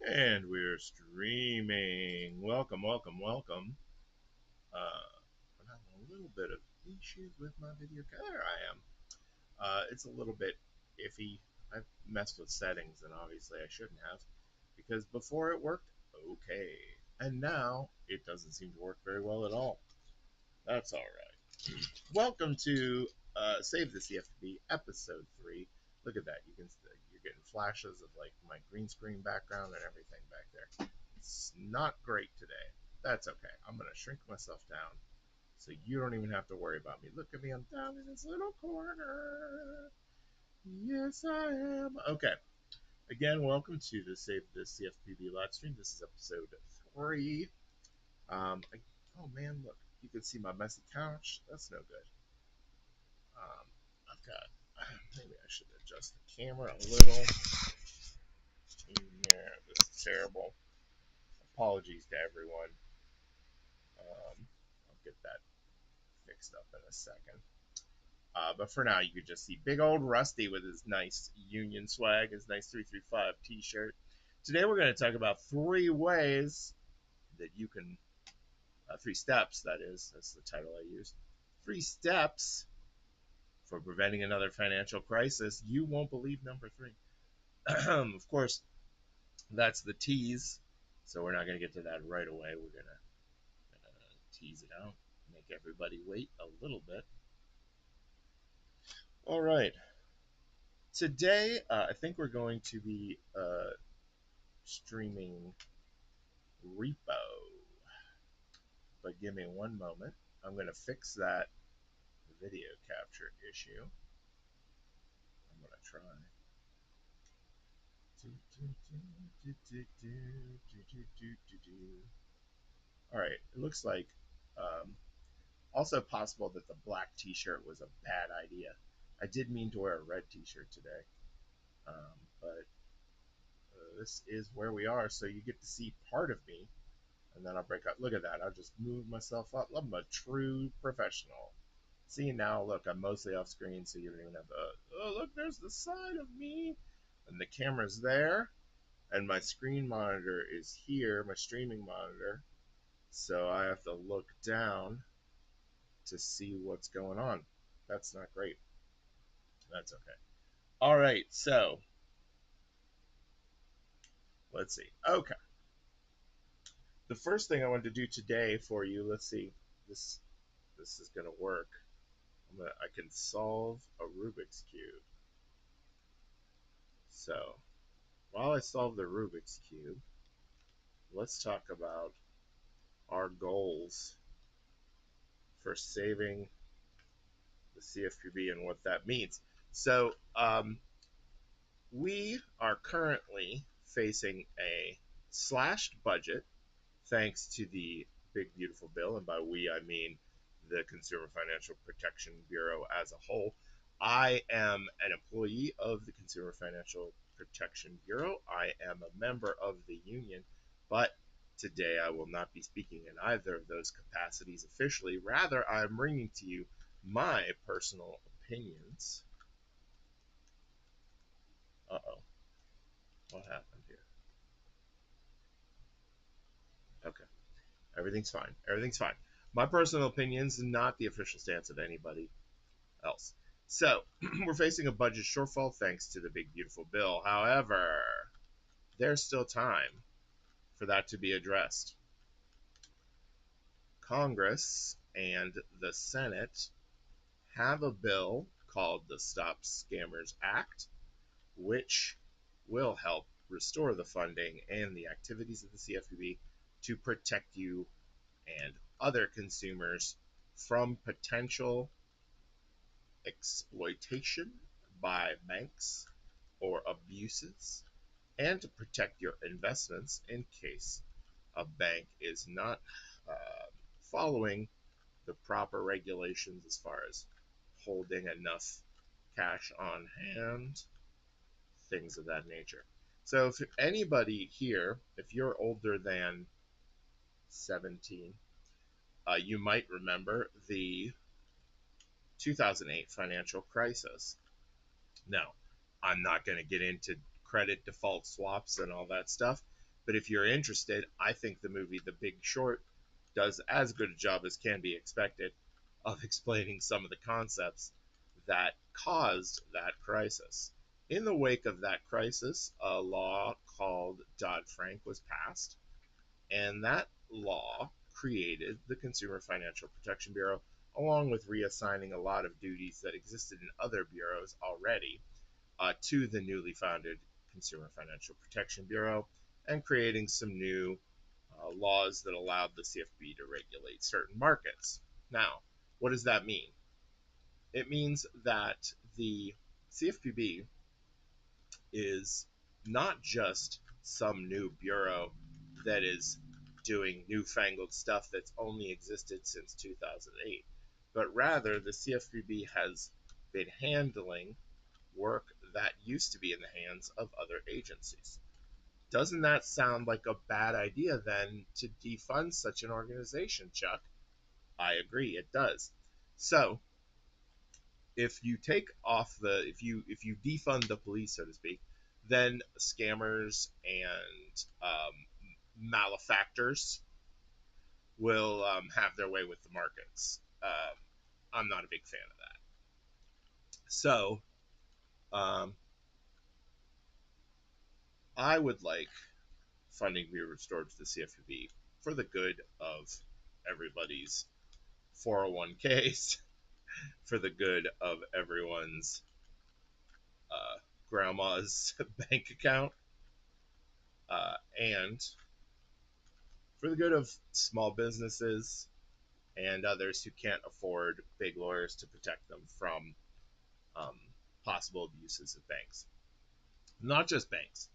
And we're streaming. Welcome, welcome, welcome. I'm having a little bit of issues with my video. There I am. It's a little bit iffy. I've messed with settings, and obviously I shouldn't have, because before it worked okay, and now it doesn't seem to work very well at all. That's all right. Welcome to Save the CFPB episode 3. Look at that. You're getting flashes of like my green screen background and everything back there. It's not great today. That's okay. I'm going to shrink myself down so you don't even have to worry about me. Look at me. I'm down in this little corner. Yes, I am. Okay. Again, welcome to the Save the CFPB live stream. This is episode 3. Oh man, look. You can see my messy couch. That's no good. I've got. Maybe I should adjust the camera a little. Yeah, this is terrible. Apologies to everyone. I'll get that fixed up in a second. But for now, you could just see big old Rusty with his nice Union swag, his nice 335 t shirt. Today, we're going to talk about 3 ways that you can, 3 steps, that is, that's the title I used. 3 steps for preventing another financial crisis. You won't believe number 3. Of course, that's the tease. So we're not going to get to that right away. We're going to tease it out, make everybody wait a little bit. All right. Today, I think we're going to be streaming Repo. But give me one moment. I'm going to fix that video capture issue. I'm going to try. All right. It looks like um, also possible that the black t-shirt was a bad idea. I did mean to wear a red t-shirt today, but this is where we are. So you get to see part of me, and then I'll break up. Look at that. I'll just move myself up. I'm a true professional. See now, look, I'm mostly off screen, so you don't even have to. Oh, look, there's the side of me, and the camera's there, and my screen monitor is here, my streaming monitor. So I have to look down to see what's going on. That's not great. That's okay. All right, so let's see. Okay, the first thing I wanted to do today for you. Let's see. This this is gonna work. I can solve a Rubik's cube. So while I solve the Rubik's cube, let's talk about our goals for saving the CFPB and what that means. So we are currently facing a slashed budget thanks to the big beautiful bill, and by we I mean the Consumer Financial Protection Bureau as a whole. I am an employee of the Consumer Financial Protection Bureau. I am a member of the union, but today I will not be speaking in either of those capacities officially. Rather, I'm bringing to you my personal opinions. Uh oh, what happened here? Okay, everything's fine. Everything's fine. My personal opinions, not the official stance of anybody else. So, we're facing a budget shortfall thanks to the big beautiful bill. However, there's still time for that to be addressed. Congress and the Senate have a bill called the Stop Scammers Act, which will help restore the funding and the activities of the CFPB to protect you and other consumers from potential exploitation by banks or abuses, and to protect your investments in case a bank is not following the proper regulations as far as holding enough cash on hand, things of that nature. So, if anybody here, if you're older than 17, you might remember the 2008 financial crisis. Now, I'm not going to get into credit default swaps and all that stuff, But if you're interested, I think the movie The Big Short does as good a job as can be expected of explaining some of the concepts that caused that crisis. In the wake of that crisis, a law called Dodd-Frank was passed, and that law created the Consumer Financial Protection Bureau, along with reassigning a lot of duties that existed in other bureaus already to the newly founded Consumer Financial Protection Bureau, and creating some new laws that allowed the CFPB to regulate certain markets. Now, what does that mean? It means that the CFPB is not just some new bureau that is doing newfangled stuff that's only existed since 2008, but rather the CFPB has been handling work that used to be in the hands of other agencies. Doesn't that sound like a bad idea then to defund such an organization, Chuck? I agree, it does. So, if you take off the if you defund the police, so to speak, then scammers and malefactors will have their way with the markets. I'm not a big fan of that. So um, I would like funding be restored to the CFPB for the good of everybody's 401ks, for the good of everyone's uh, grandma's bank account, and for the good of small businesses and others who can't afford big lawyers to protect them from um, possible abuses of banks. Not just banks,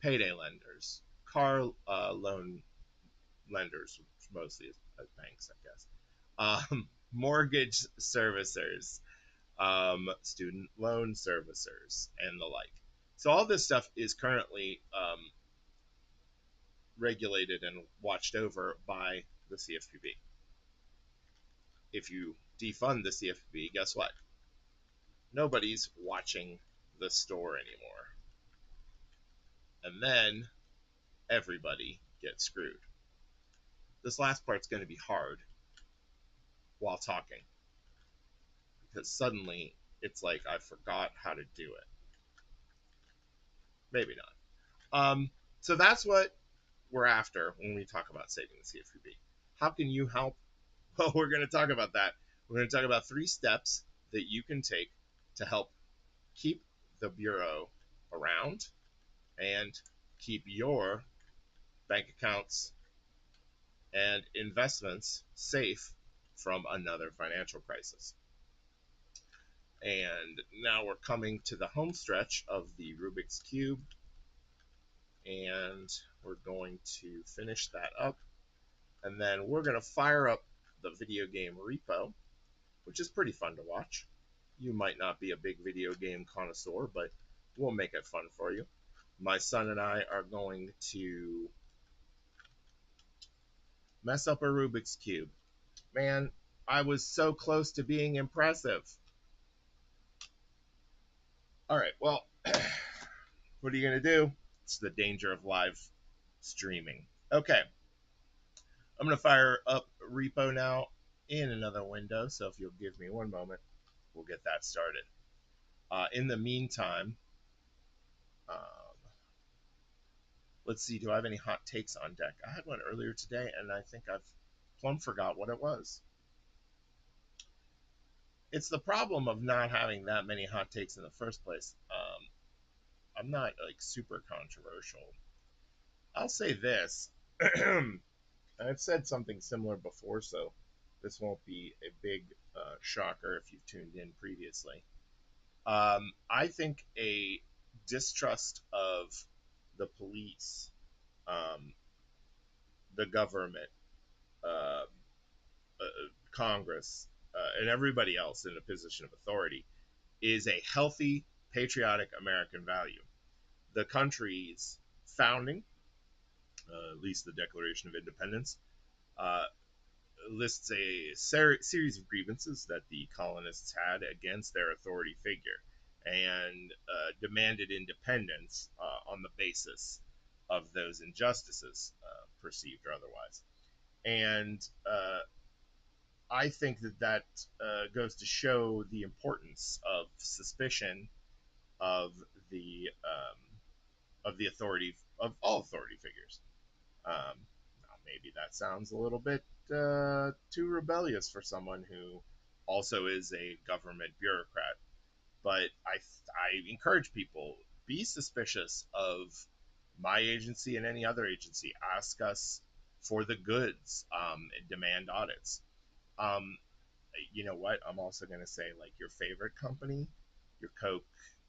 payday lenders, car loan lenders, which mostly is banks, I guess, mortgage servicers, student loan servicers, and the like. So all this stuff is currently regulated and watched over by the CFPB. If you defund the CFPB, guess what? Nobody's watching the store anymore. And then everybody gets screwed. This last part's going to be hard while talking because suddenly it's like I forgot how to do it. Maybe not. So that's what we're after when we talk about saving the CFPB. How can you help? Well, we're going to talk about that. We're going to talk about 3 steps that you can take to help keep the Bureau around and keep your bank accounts and investments safe from another financial crisis. And now we're coming to the home stretch of the Rubik's Cube, and we're going to finish that up. And then we're going to fire up the video game Repo, which is pretty fun to watch. You might not be a big video game connoisseur, but we'll make it fun for you. My son and I are going to mess up a Rubik's Cube. Man, I was so close to being impressive. All right, well, what are you going to do? It's the danger of live streaming. Okay, I'm going to fire up Repo now in another window, so if you'll give me one moment, we'll get that started. In the meantime, um, let's see, do I have any hot takes on deck? I had one earlier today, and I think I've plumb forgot what it was. It's the problem of not having that many hot takes in the first place. I'm not like super controversial. I'll say this. I've said something similar before, so this won't be a big shocker if you've tuned in previously. I think a distrust of the police, um, the government, uh, Congress, and everybody else in a position of authority is a healthy, patriotic American value. The country's founding, at least the Declaration of Independence, uh, lists a series of grievances that the colonists had against their authority figure and demanded independence on the basis of those injustices, perceived or otherwise. And I think that goes to show the importance of suspicion of the um, of the authority of all authority figures. Now maybe that sounds a little bit too rebellious for someone who also is a government bureaucrat, but I encourage people, be suspicious of my agency and any other agency. Ask us for the goods, and demand audits. Um, you know what? I'm also going to say, like, your favorite company, your Coke,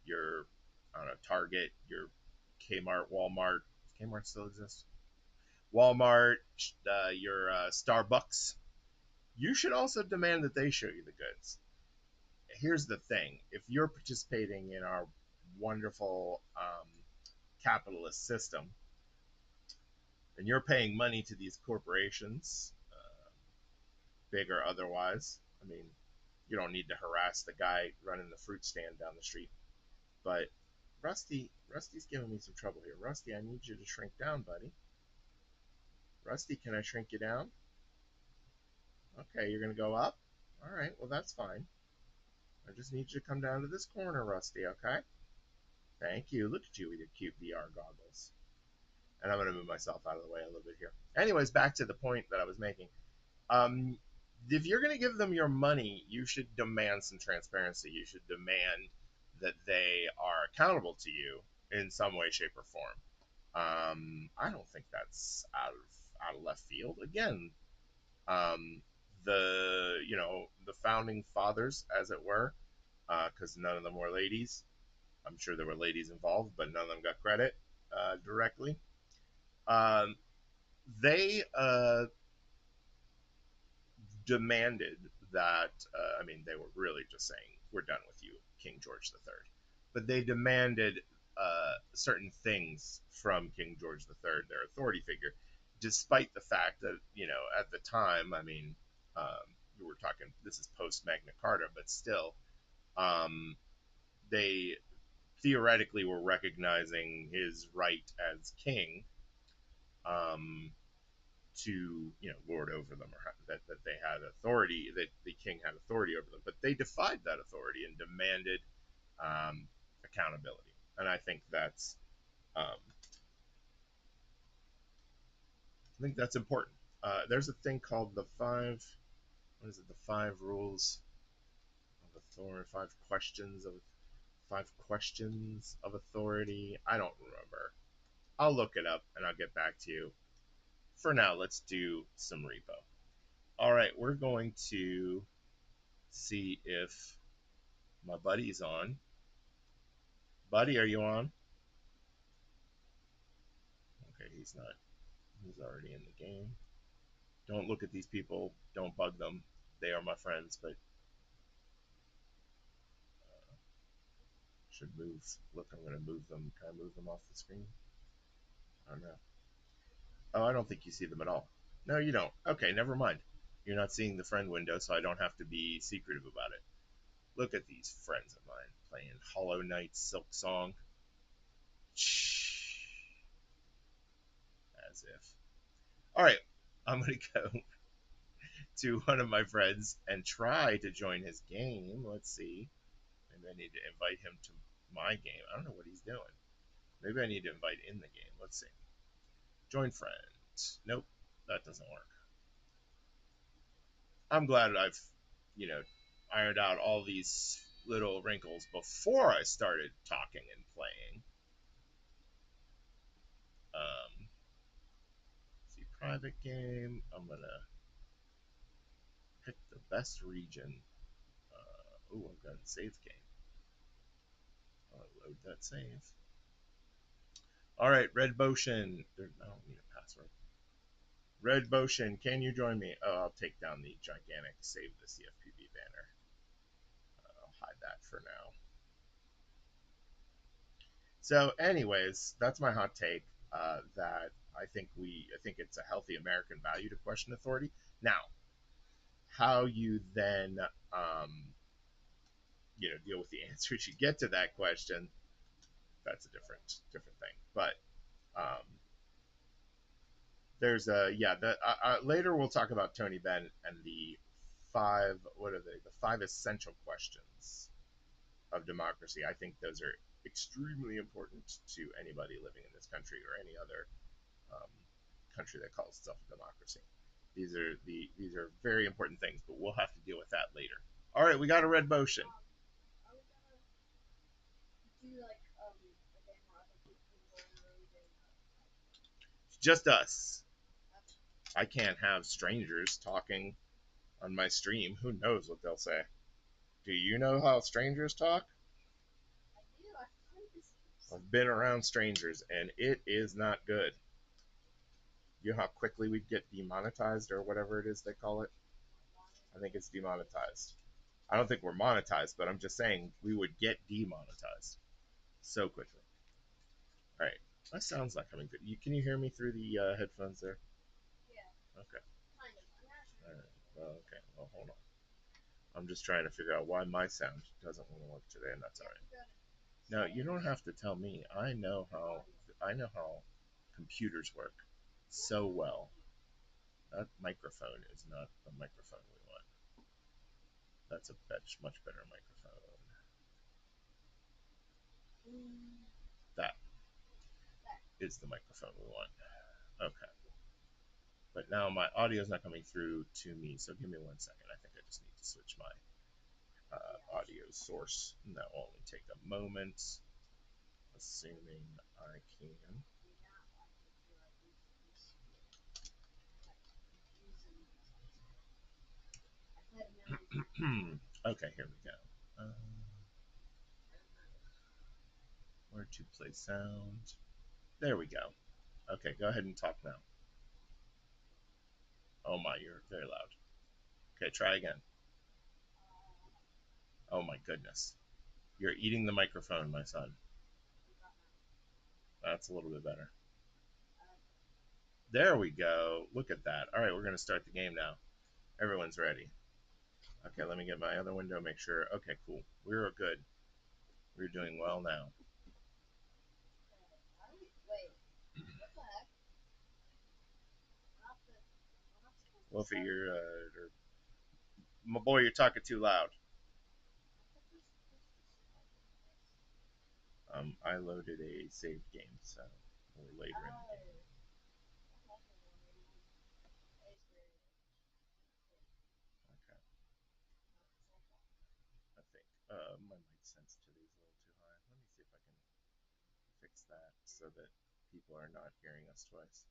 your, I don't know, Target, your Kmart, Walmart. Kmart still exists. Walmart, your Starbucks. You should also demand that they show you the goods. Here's the thing: if you're participating in our wonderful capitalist system and you're paying money to these corporations, big or otherwise, I mean, you don't need to harass the guy running the fruit stand down the street. But Rusty's giving me some trouble here. Rusty, I need you to shrink down, buddy. Rusty, can I shrink you down? Okay, you're gonna go up? Alright, well that's fine. I just need you to come down to this corner, Rusty, okay? Thank you. Look at you with your cute VR goggles. And I'm gonna move myself out of the way a little bit here. Anyways, back to the point that I was making. Um, if you're gonna give them your money, you should demand some transparency. You should demand that they are accountable to you in some way, shape, or form. I don't think that's out of left field. Again, um, the founding fathers, as it were, because none of them were ladies. I'm sure there were ladies involved, but none of them got credit directly. Um, they demanded that. I mean, they were really just saying, "We're done with you, King George III," but they demanded certain things from King George III, their authority figure, despite the fact that at the time, I mean, we were talking. This is post Magna Carta, but still, um, they theoretically were recognizing his right as king, um, to lord over them, or that they had authority, that the king had authority over them, but they defied that authority and demanded accountability. And um, I think that's important. There's a thing called the five rules of authority, five questions of authority. I don't remember. I'll look it up and I'll get back to you. For now, let's do some repo. All right, we're going to see if my buddy's on. Buddy, are you on? Okay, he's not. He's already in the game. Don't look at these people. Don't bug them. They are my friends, but should move. Look, I'm going to move them. Can I move them off the screen? I don't know. Oh, I don't think you see them at all. No, you don't. Okay, never mind. You're not seeing the friend window, so I don't have to be secretive about it. Look at these friends of mine playing Hollow Knight Silk Song. As if. All right, I'm going to go to one of my friends and try to join his game. Let's see. Maybe I need to invite him to my game. I don't know what he's doing. Maybe I need to invite in the game. Let's see. Join friend. Nope, that doesn't work. I'm glad I've, you know, ironed out all these little wrinkles before I started talking and playing. See, private game. I'm gonna pick the best region. Oh, I've got a save game. I'll load that save. All right, Red Motion. I don't need a password. Red Motion, can you join me? Oh, I'll take down the gigantic save the CFPB banner. I'll hide that for now. So, anyways, that's my hot take. That I think it's a healthy American value to question authority. Now, how you then deal with the answers you get to that question, that's a different thing. But There's a yeah. Later we'll talk about Tony Benn and the five. What are they? The five essential questions of democracy. I think those are extremely important to anybody living in this country or any other um, country that calls itself a democracy. These are very important things, but we'll have to deal with that later. All right, we got a red motion. It's just us. I can't have strangers talking on my stream. Who knows what they'll say? Do you know how strangers talk? I've been around strangers, and it is not good. You know how quickly we get demonetized or whatever it is they call it? I think it's demonetized. I don't think we're monetized, but I'm just saying we would get demonetized so quickly. All right, that sounds like coming good. Can you hear me through the headphones there? Okay. All right. Well, okay. Well, hold on. I'm just trying to figure out why my sound doesn't want to work today, and that's all right. No, you don't have to tell me. I know how computers work so well. That microphone is not the microphone we want. That's a much better microphone. That is the microphone we want. Okay. But now my audio is not coming through to me, so give me 1 second. I think I just need to switch my audio source, and that will only take a moment, assuming I can. Okay, here we go. Where to play sound? There we go. Okay, go ahead and talk now. Oh my, you're very loud. Okay, try again. Oh my goodness. You're eating the microphone, my son. That's a little bit better. There we go. Look at that. All right, we're going to start the game now. Everyone's ready. Okay, let me get my other window, make sure. Okay, cool. We're good. We're doing well now. Wolfie, my boy, you're talking too loud. I loaded a saved game, so we're later in the game. Okay, I think my mic sensitivity is a little too high. Let me see if I can fix that so that people are not hearing us twice.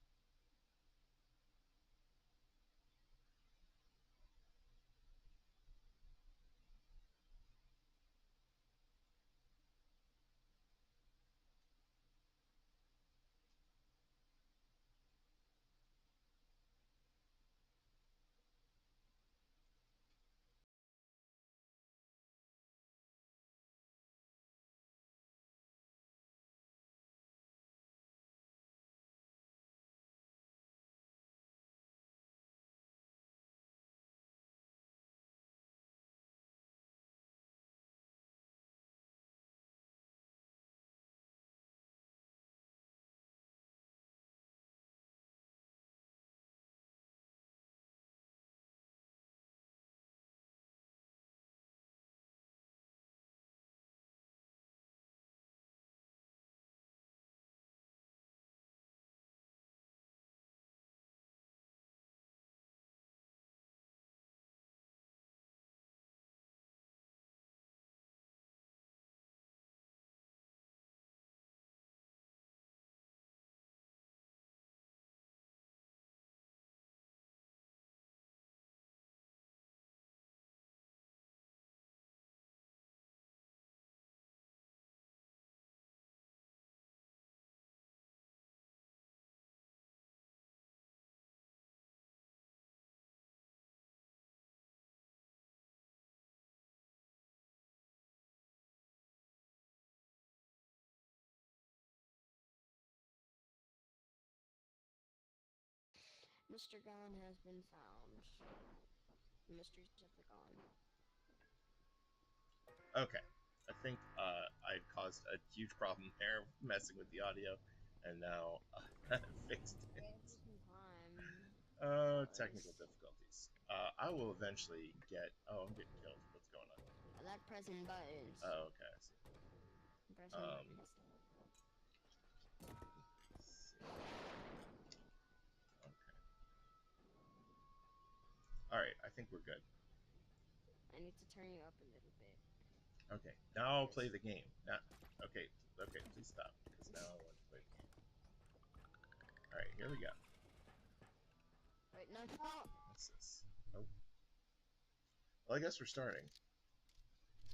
Mr. Gun has been found. Mystery Zipper gone. Okay, I think I caused a huge problem there, messing with the audio, and now I fixed it. Okay, who's been fine? Technical Cause difficulties. I will eventually get. Oh, I'm getting killed. What's going on? I like pressing buttons. Oh, okay, I see. Pressing Um, buttons. let's see. Okay. All right. I think we're good. I need to turn you up a little bit. Okay. Now I'll play Cause the game. Now, okay. Okay. Please stop, because now I want to play the game. All right. Here we go. wait, no, stop. What's this? Oh. Well, I guess we're starting.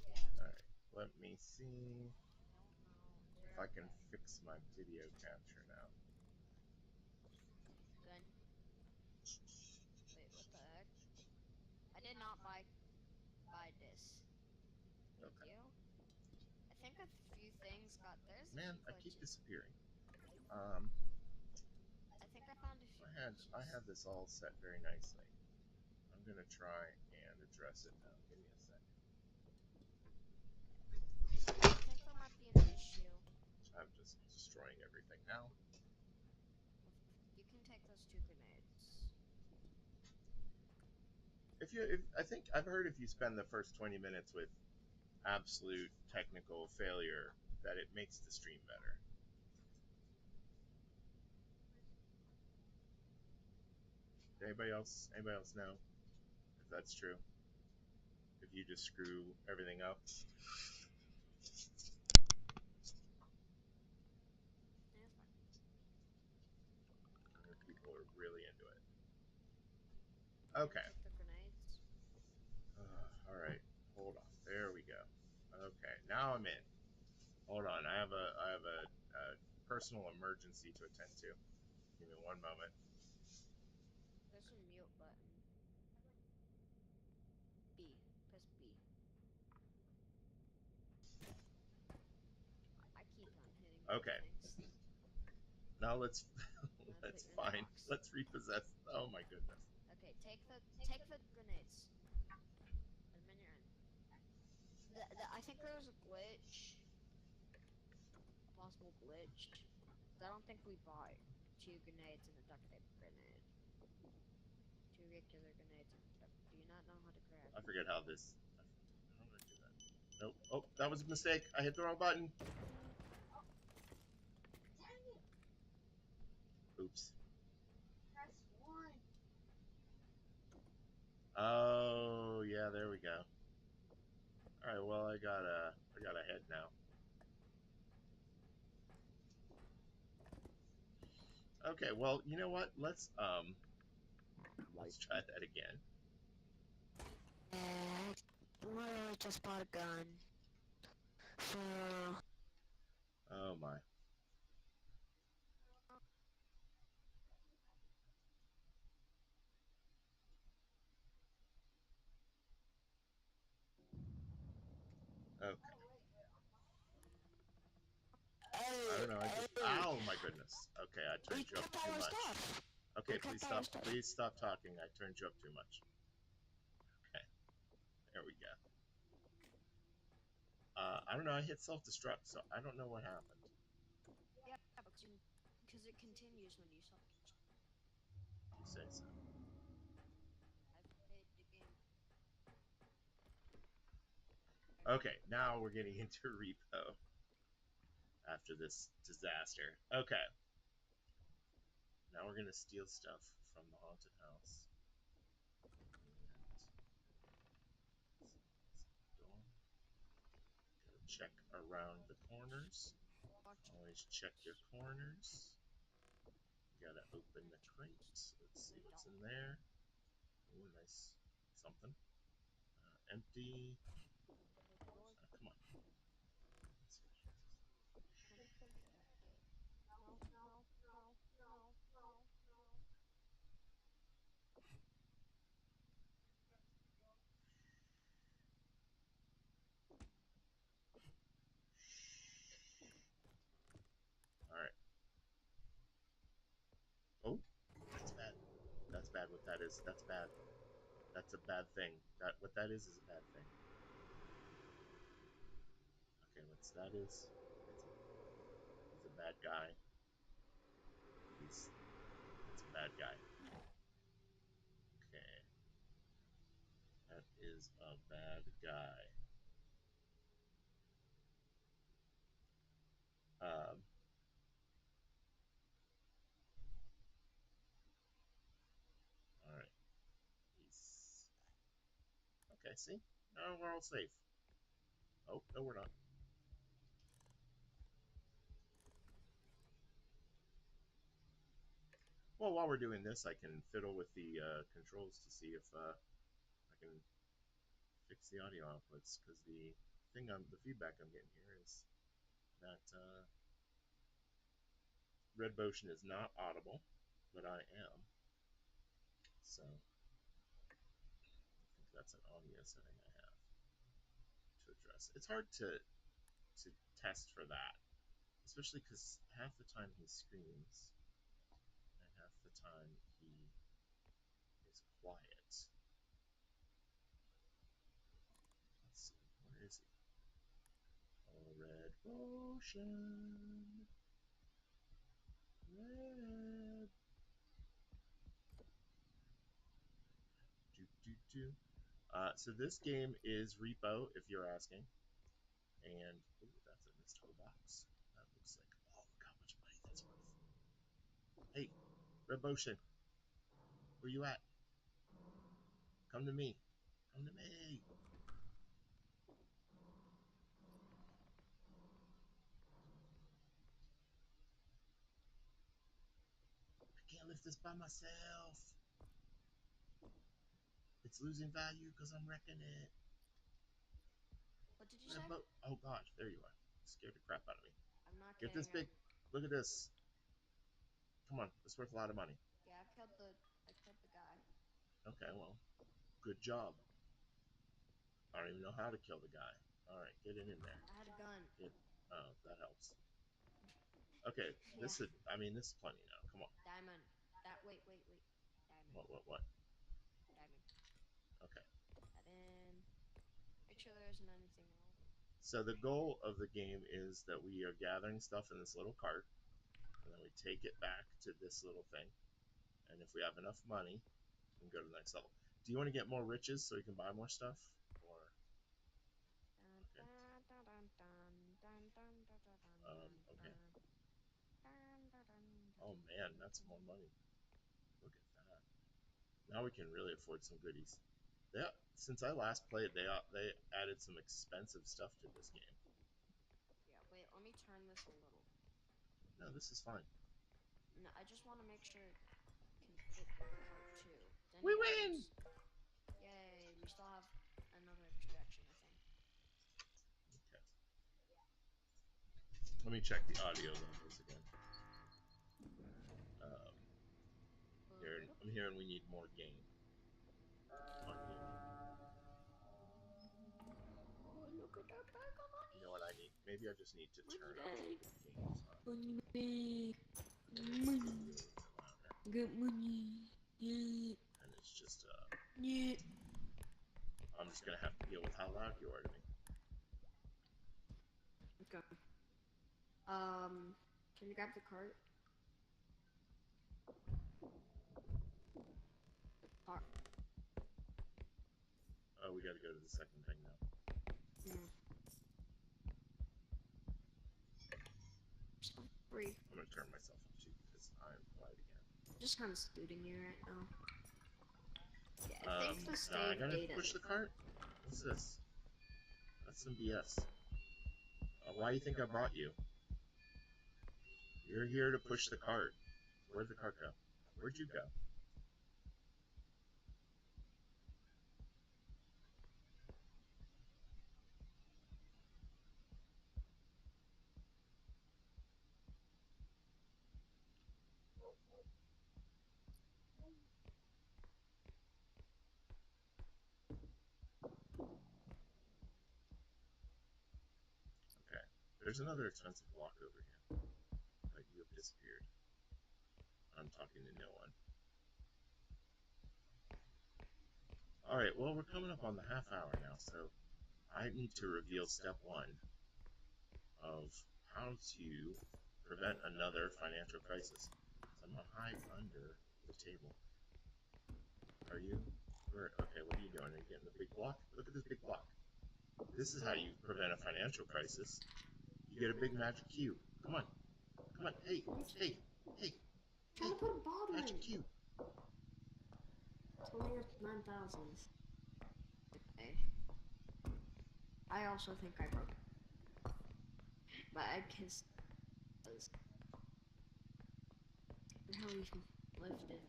Yeah. All right. Let me see I don't know. if I can fix my video capture now. Gun. Wait, what the heck? I did not buy this. Thank Okay. you. I think a few things got. There's a Man, few I keep glitches. disappearing. Um, I think I found a few I glitches. had this all set very nicely. I'm gonna try and address it now. Give me a second. I think there might be an issue. I'm just destroying everything now. You can take those two grenades. If I think I've heard if you spend the first 20 minutes with absolute technical failure, that it makes the stream better. Anybody else know if that's true? If you just screw everything up, Yeah, it's fine. people are really into it. You gonna Okay. take the grenades? All right. Hold on. There we go. Okay. Now I'm in. Hold on. I have a personal emergency to attend to. Give me one moment. There's a mute button. B. Press B. I keep on hitting those Okay. things. Now let's I'm gonna put let's you in the find box. let's repossess. Oh my goodness. Okay, take the grenades. Put them in your end. I think there was a glitch, a possible glitch. I don't think we bought two grenades and a duct tape grenade. Two regular grenades and a duct. Do you not know how to grab? I forget how this. How did I do that? Nope. Oh, that was a mistake. I hit the wrong button. Oops. Oh yeah, there we go. All right. Well, I got a head now. Okay. Well, you know what? Let's try that again. I literally just bought a gun. So Oh my. Okay. I hey, don't know. I just. hey, Ow, my goodness. Okay, I we turned you up kept too our much. stuff. We Okay, please kept our stop. stuff. Please stop talking. I turned you up too much. Okay, there we go. I don't know. I hit self destruct, so I don't know what happened. Yeah, because it continues when you self. You say so. I played the game. Okay, now we're getting into repo after this disaster. Okay, now we're gonna steal stuff from the haunted house. And gotta check around the corners. Watch. Always check your corners. Gotta open the crate. Let's see what's in there. Ooh, nice something. Empty. Come on. Let's see. No, no, no, no, no, no. All right. Oh, that's bad. That's bad. What that is? That's bad. That's a bad thing. That what that is a bad thing. Okay, what's that is? He's a bad guy. He's It's a bad guy. is a bad guy. Um, all right. He's okay. See, now we're all safe. Oh no, we're not. Well, while we're doing this, I can fiddle with the controls to see if I can fix the audio outputs because the feedback I'm getting here is that Red Motion is not audible, but I am. So I think that's an audio setting I have to address. It's hard to test for that, especially because half the time he screams and half the time he is quiet. Let's see, where is he? Oh, Red Potion. Red. Do, do, do. So this game is Repo, if you're asking. And, ooh, that's a mystical box. That looks like, oh, look how much money that's worth. Hey, Red Potion, where you at? Come to me. Come to me. I can't lift this by myself. It's losing value because I'm wrecking it. What did you say? Red Bo- oh gosh, there you are. Scared the crap out of me. I'm not Get kidding. this big. Look at this. Come on, it's worth a lot of money. Yeah, I killed the guy. Okay, well, good job. I don't even know how to kill the guy. All right, get it in there. I had a gun. Get. Oh, that helps. Okay, Yeah. this is plenty now. Come on. Diamond. Wait. Diamond. What? Diamond. Okay. That in. Make sure there isn't anything else. So the goal of the game is that we are gathering stuff in this little cart, and then we take it back to this little thing. And if we have enough money, we can go to the next level. Do you want to get more riches so we can buy more stuff? Or Dun, okay. dun, dun, dun, dun, dun, dun, dun, dun, Okay. dun, dun, dun, dun, Oh dun, man, dun, that's more dun. money. Look at that. Now we can really afford some goodies. Yeah, since I last played, they added some expensive stuff to this game. Yeah, wait, let me turn this a little. No, this is fine. No, I just want to make sure it can fit the cart too. With We any win. items. Yay, we still have another extraction, I think. Okay. Let me check the audio levels again. Um, I'm hearing we need more gain. Come on, game. Oh, look at that bag of You know what I money! need? Maybe I just need to Money turn up bag! the games on. Money bag! It makes it Money! really louder. Get money! Yeah! And it's just, Yeah! I'm just gonna have to deal with how loud you are to me. Okay. Can you grab the cart? Cart. Oh, we gotta go to the second thing now. Mm. So free. I'm gonna turn myself up too because I'm quiet again. Just kind of scooting you right now. Yeah, I think the Now I save gotta data. push the cart? What's this? That's some BS. Why do you think I brought you? You're here to push the cart. Where'd the cart go? Where'd you go? Okay. There's another expensive block over here. But you have disappeared. I'm talking to no one. Alright, well, we're coming up on the half hour now, so I need to reveal step one of how to prevent another financial crisis. So I'm going to hide under the table. Are you? Okay, what are you doing? Are you getting the big block? Look at this big block. This is how you prevent a financial crisis. You get a big magic cube. Come on, come on. Hey, hey, hey, Trying hey, to put a bottom magic in. cube. It's only at 9,000. Okay. I also think I broke it. My egg has how we can lift it.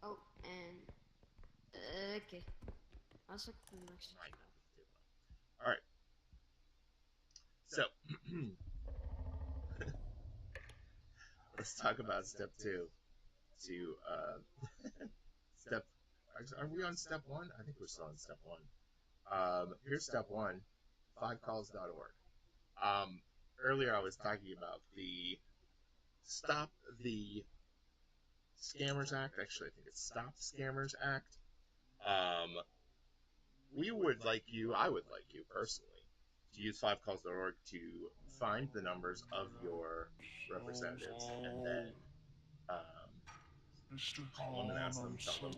Oh, and okay. Let's look for the next. All right. So let's talk about step two. To step. Are we on step one? I think we're still on step one. Here's step one. Fivecalls.org. Um, Earlier I was talking about the Stop the Scammers Act. Actually, I think it's Stop Scammers Act. Um, we would like you, I would like you personally, to use fivecalls.org to find the numbers of your representatives and then Mr. call them and Khan, ask them, I'm tell so them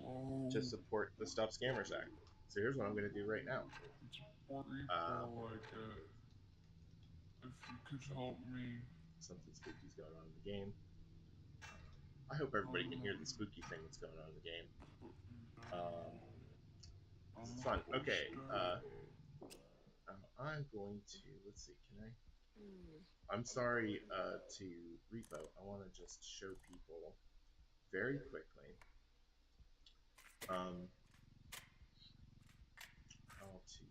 to old. support the Stop Scammers Act. So here's what I'm going to do right now. It's important Um, like if you could something, help me. something spooky's going on in the game. I hope everybody can hear the spooky thing that's going on in the game. Put me Um, down. this I'm is fun. almost Okay, dead. I'm going to, let's see, can I? Hmm. I'm sorry to repo. I want to just show people very quickly um, how to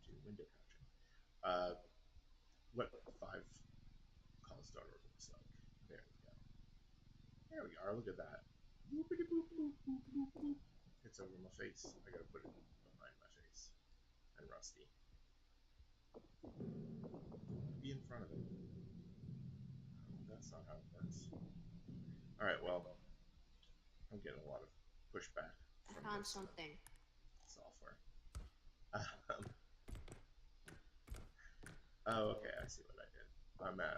do window patching. What five calls starter looks like. There we go. There we are. Look at that. Boopity boop boop boop boop boop. It's over my face. I gotta put it behind my face. And Rusty. Be in front of it. That's not how it works. Alright, well, I'm getting a lot of pushback I from found this something. software. Um, oh, okay, I see what I did.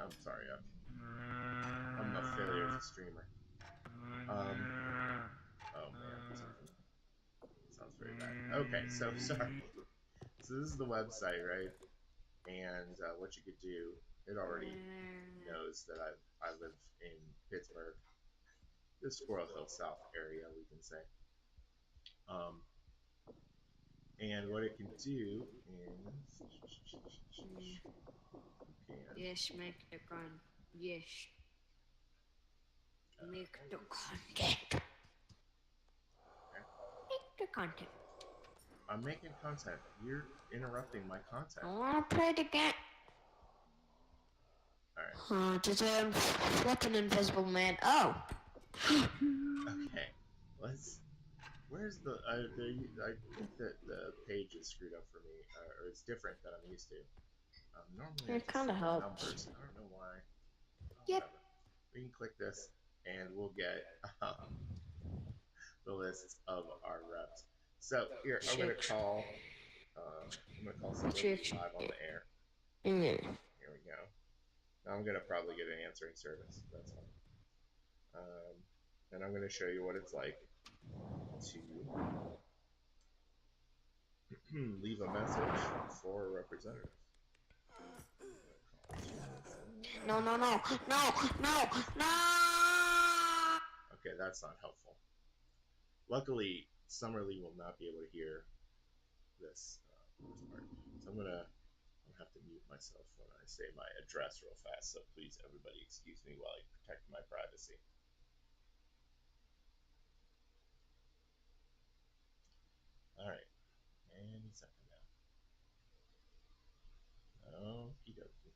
I'm sorry, I'm a failure as a streamer. Oh man, sounds very bad. Okay, so sorry. So this is the website, right? And what you could do, it already knows that I live in Pittsburgh, the Squirrel Hill South area, we can say. Um, and what it can do is you can Yes, make the gun. Yes, make the content. okay. Make the content. I'm making content. You're interrupting my content. I want to play the game. All right. Today I'm flipping Invisible Man. Oh. Okay. Let's. Where's the? I think that the page is screwed up for me, or it's different than I'm used to. Normally I It just kind see of the helps. numbers. I don't know why. Oh, Yep. whatever. We can click this, and we'll get the lists of our reps. So here, Six. I'm gonna call somebody Six. live on the air. Mm. Here we go. Now I'm gonna probably get an answering service. That's fine. And I'm gonna show you what it's like to leave a message for a representative. No, no, no, no, no, no. Okay, that's not helpful. Luckily, Summerlee will not be able to hear this part. So I'll have to mute myself when I say my address real fast. So please, everybody, excuse me while I protect my privacy. All right, any second now. Okie dokie.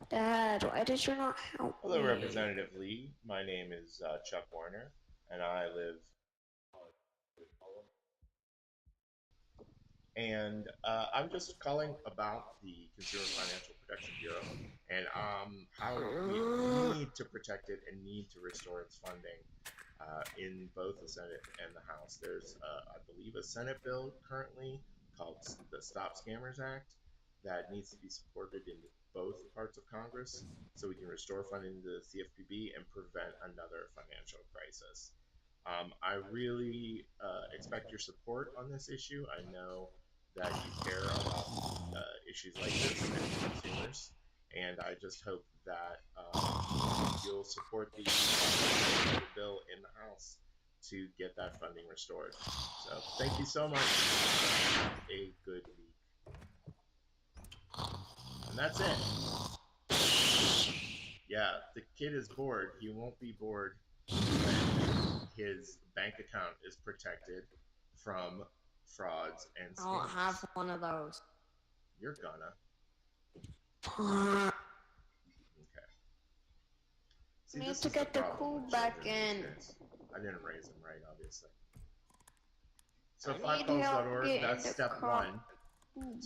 Dad, why did you not help Hello, me? Representative Lee. My name is Chuck Warner, and I live. And I'm just calling about the Consumer Financial Protection Bureau and how we need to protect it and need to restore its funding in both the Senate and the House. There's, I believe, a Senate bill currently called the Stop Scammers Act that needs to be supported in both parts of Congress so we can restore funding to the CFPB and prevent another financial crisis. I really expect your support on this issue. I know that you care about issues like this and consumers, and I just hope that you'll support the bill in the House to get that funding restored. So thank you so much. Have a good week. And that's it. Yeah, the kid is bored. He won't be bored when his bank account is protected from frauds and I don't have scams. one of those. You're gonna. I Okay. See, need this to is the get the problem cool with back children these in. days. I didn't raise them right, obviously. So I need help 5calls.org, getting that's the step cool one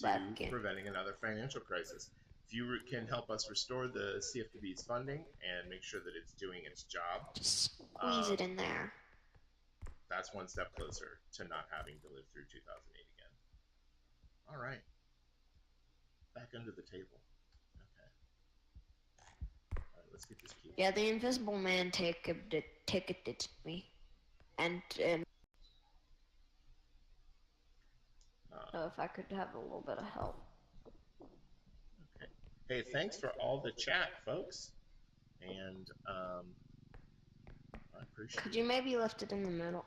back to in. preventing another financial crisis. If you can help us restore the CFPB's funding and make sure that it's doing its job, Squeeze it in there. that's one step closer to not having to live through 2008 again. All right. Back under the table. Okay. All right, let's get this key. Yeah, the Invisible Man ticketed me, and if I could have a little bit of help. Okay. Hey, thanks for all the chat, folks. And I appreciate Could you maybe lift it in the middle?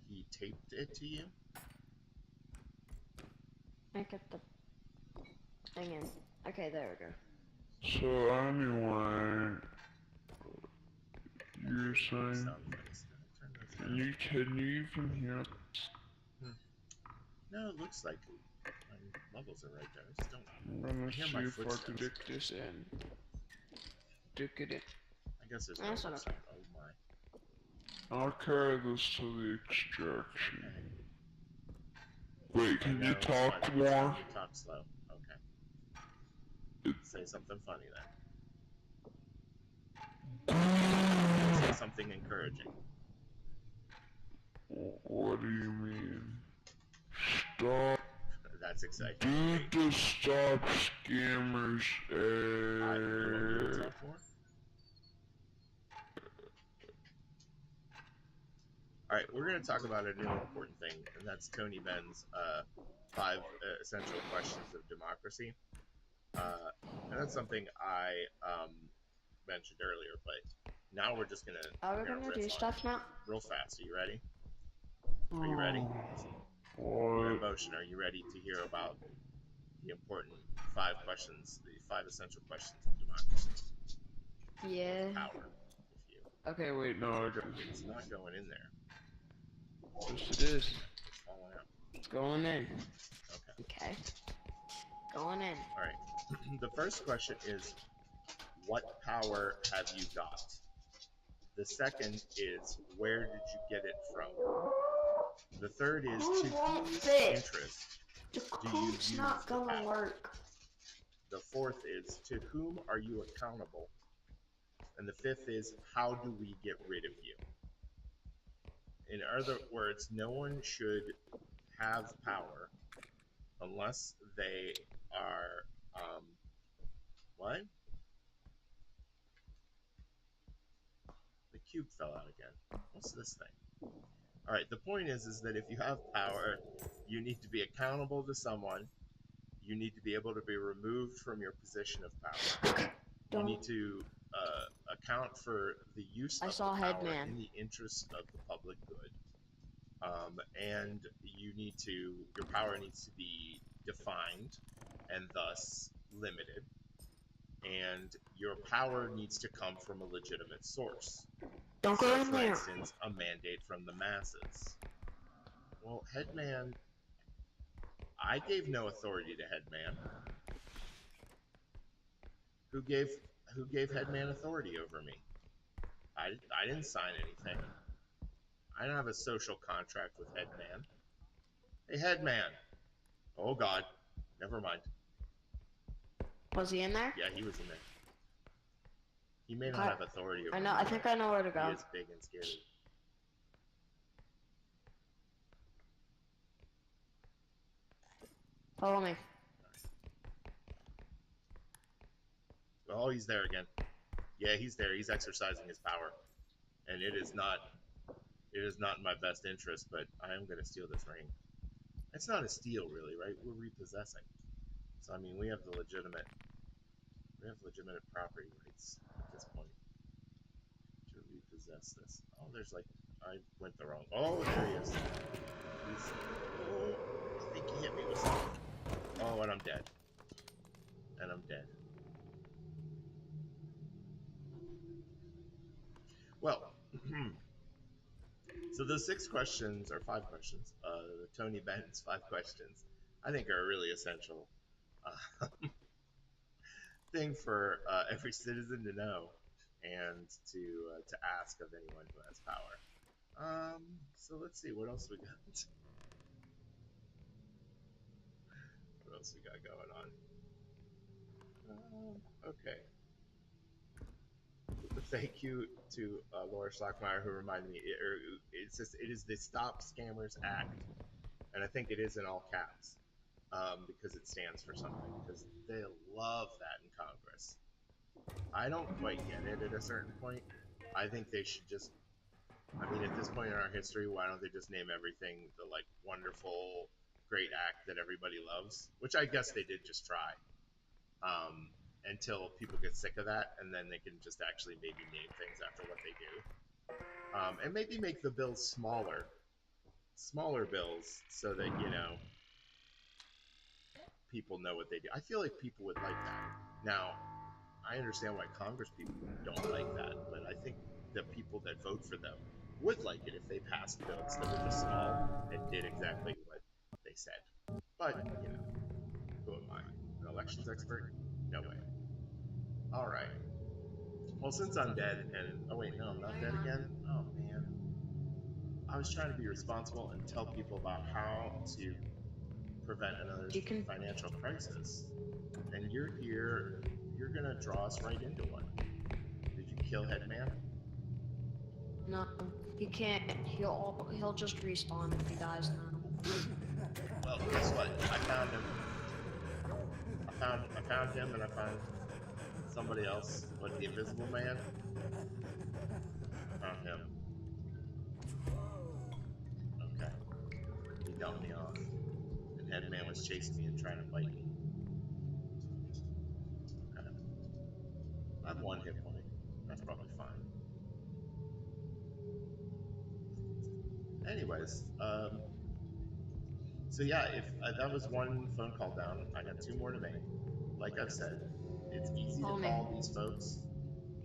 He taped it to you? Make it the thing in. Okay, there we go. So anyway, you're saying, Sound effects. Turn those down. can you even hear? No, it looks like my levels are right there. I just don't. I'm gonna hear see my if I can footsteps. dig this in. Dig it in. I guess there's no That's not website. Oh my. I'll carry this to the extraction. Okay. Wait, can you talk more? You talk slow. Okay. Say something funny then. Say something encouraging. What do you mean? Stop. That's exciting. Do the stop scammers. You want me to talk more? All right, we're going to talk about a new important thing, and that's Tony Benn's 5 essential questions of democracy. And that's something I mentioned earlier, but now we're just going to Are we gonna do stuff now? real fast. Are you ready? Are you ready? You're in motion. Are you ready to hear about the important 5 questions, the 5 essential questions of democracy? Yeah. Power. If you, Okay, wait, no, I got this. it's not going in there. Yes, it is. It's falling out. It's going in. Okay. Going in. All right. The first question is, what power have you got? The second is, where did you get it from? The third is, to whose interest The do you code's use not the gonna power? work. The fourth is, to whom are you accountable? And the fifth is, how do we get rid of you? In other words, no one should have power unless they are, what? The cube fell out again. What's this thing? All right, the point is that if you have power, you need to be accountable to someone. You need to be able to be removed from your position of power. You need to account for the use of the power Headman. in the interest of the public good. And your power needs to be defined and thus limited. And your power needs to come from a legitimate source. Don't go in For there. instance, a mandate from the masses. Well, Headman, I gave no authority to Headman. Who gave Headman authority over me? I didn't sign anything. I don't have a social contract with Headman. Hey, Headman. Oh, God. Never mind. Was he in there? Yeah, he was in there. He may not have authority over me. I think I know where to He go. is big and scary. Follow me. Oh, he's there again. Yeah, he's there. He's exercising his power, and it is not in my best interest. But I am going to steal this ring. It's not a steal, really, right? We're repossessing. So I mean, we have legitimate property rights at this point to repossess this. Oh, there's like I went the wrong. Oh, there he is. Oh, I think he hit me with something. Oh, and I'm dead. And I'm dead. Well, so those 6 questions or 5 questions, the Tony Bennett's 5 questions, I think are a really essential uh, thing for every citizen to know and to ask of anyone who has power. So let's see what else we got. What else we got going on? Okay. Thank you to Laura Schlockmeyer who reminded me. It is the Stop Scammers Act, and I think it is in all caps because it stands for something. Because they love that in Congress. I don't quite get it at a certain point. I think they should just. I mean, at this point in our history, why don't they just name everything the like wonderful, great act that everybody loves? Which I guess they did just try. Until people get sick of that, and then they can just actually maybe name things after what they do, and maybe make the bills smaller bills, so that people know what they do. I feel like people would like that. Now, I understand why Congress people don't like that, but I think the people that vote for them would like it if they passed bills that were just small and did exactly what they said. But who am I? An elections expert? No way. All right. Well, since I'm dead, and oh wait, no, I'm not dead again. Oh man, I was trying to be responsible and tell people about how to prevent another You can. financial crisis, and you're here. You're gonna draw us right into one. Did you kill Headman? No, he can't. He'll just respawn if he dies now. Well, guess what? I found him. I found him, and I found somebody else. What, the Invisible Man? I found him. Okay, he dumped me off, and Headman was chasing me and trying to bite me. Okay. I have 1 hit point. That's probably fine. Anyways, so yeah, if that was one phone call down, I got 2 more to make. Like I've said, it's easy to Follow me. call these folks,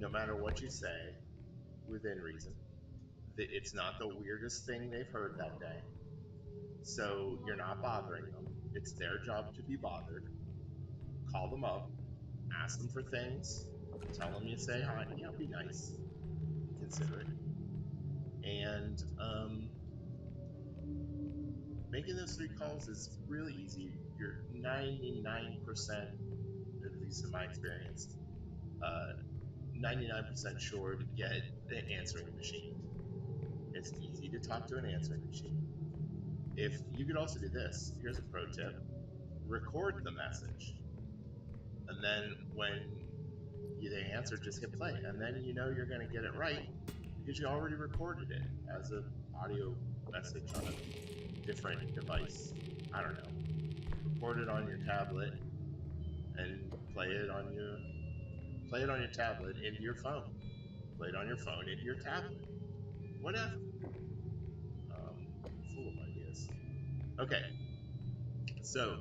no matter what you say, within reason. It's not the weirdest thing they've heard that day, so you're not bothering them. It's their job to be bothered. Call them up, ask them for things, tell them you say hi. Be nice, be considerate, and making those 3 calls is really easy. You're 99%, at least in my experience, 99% sure to get an answering machine. It's easy to talk to an answering machine. If you could also do this, here's a pro tip: record the message, and then when they answer, just hit play, and then you're going to get it right because you already recorded it as an audio message on a different device. I don't know. Record it on your tablet and play it on your tablet into your phone. Play it on your phone into your tablet. Whatever. Full of ideas. Okay. So,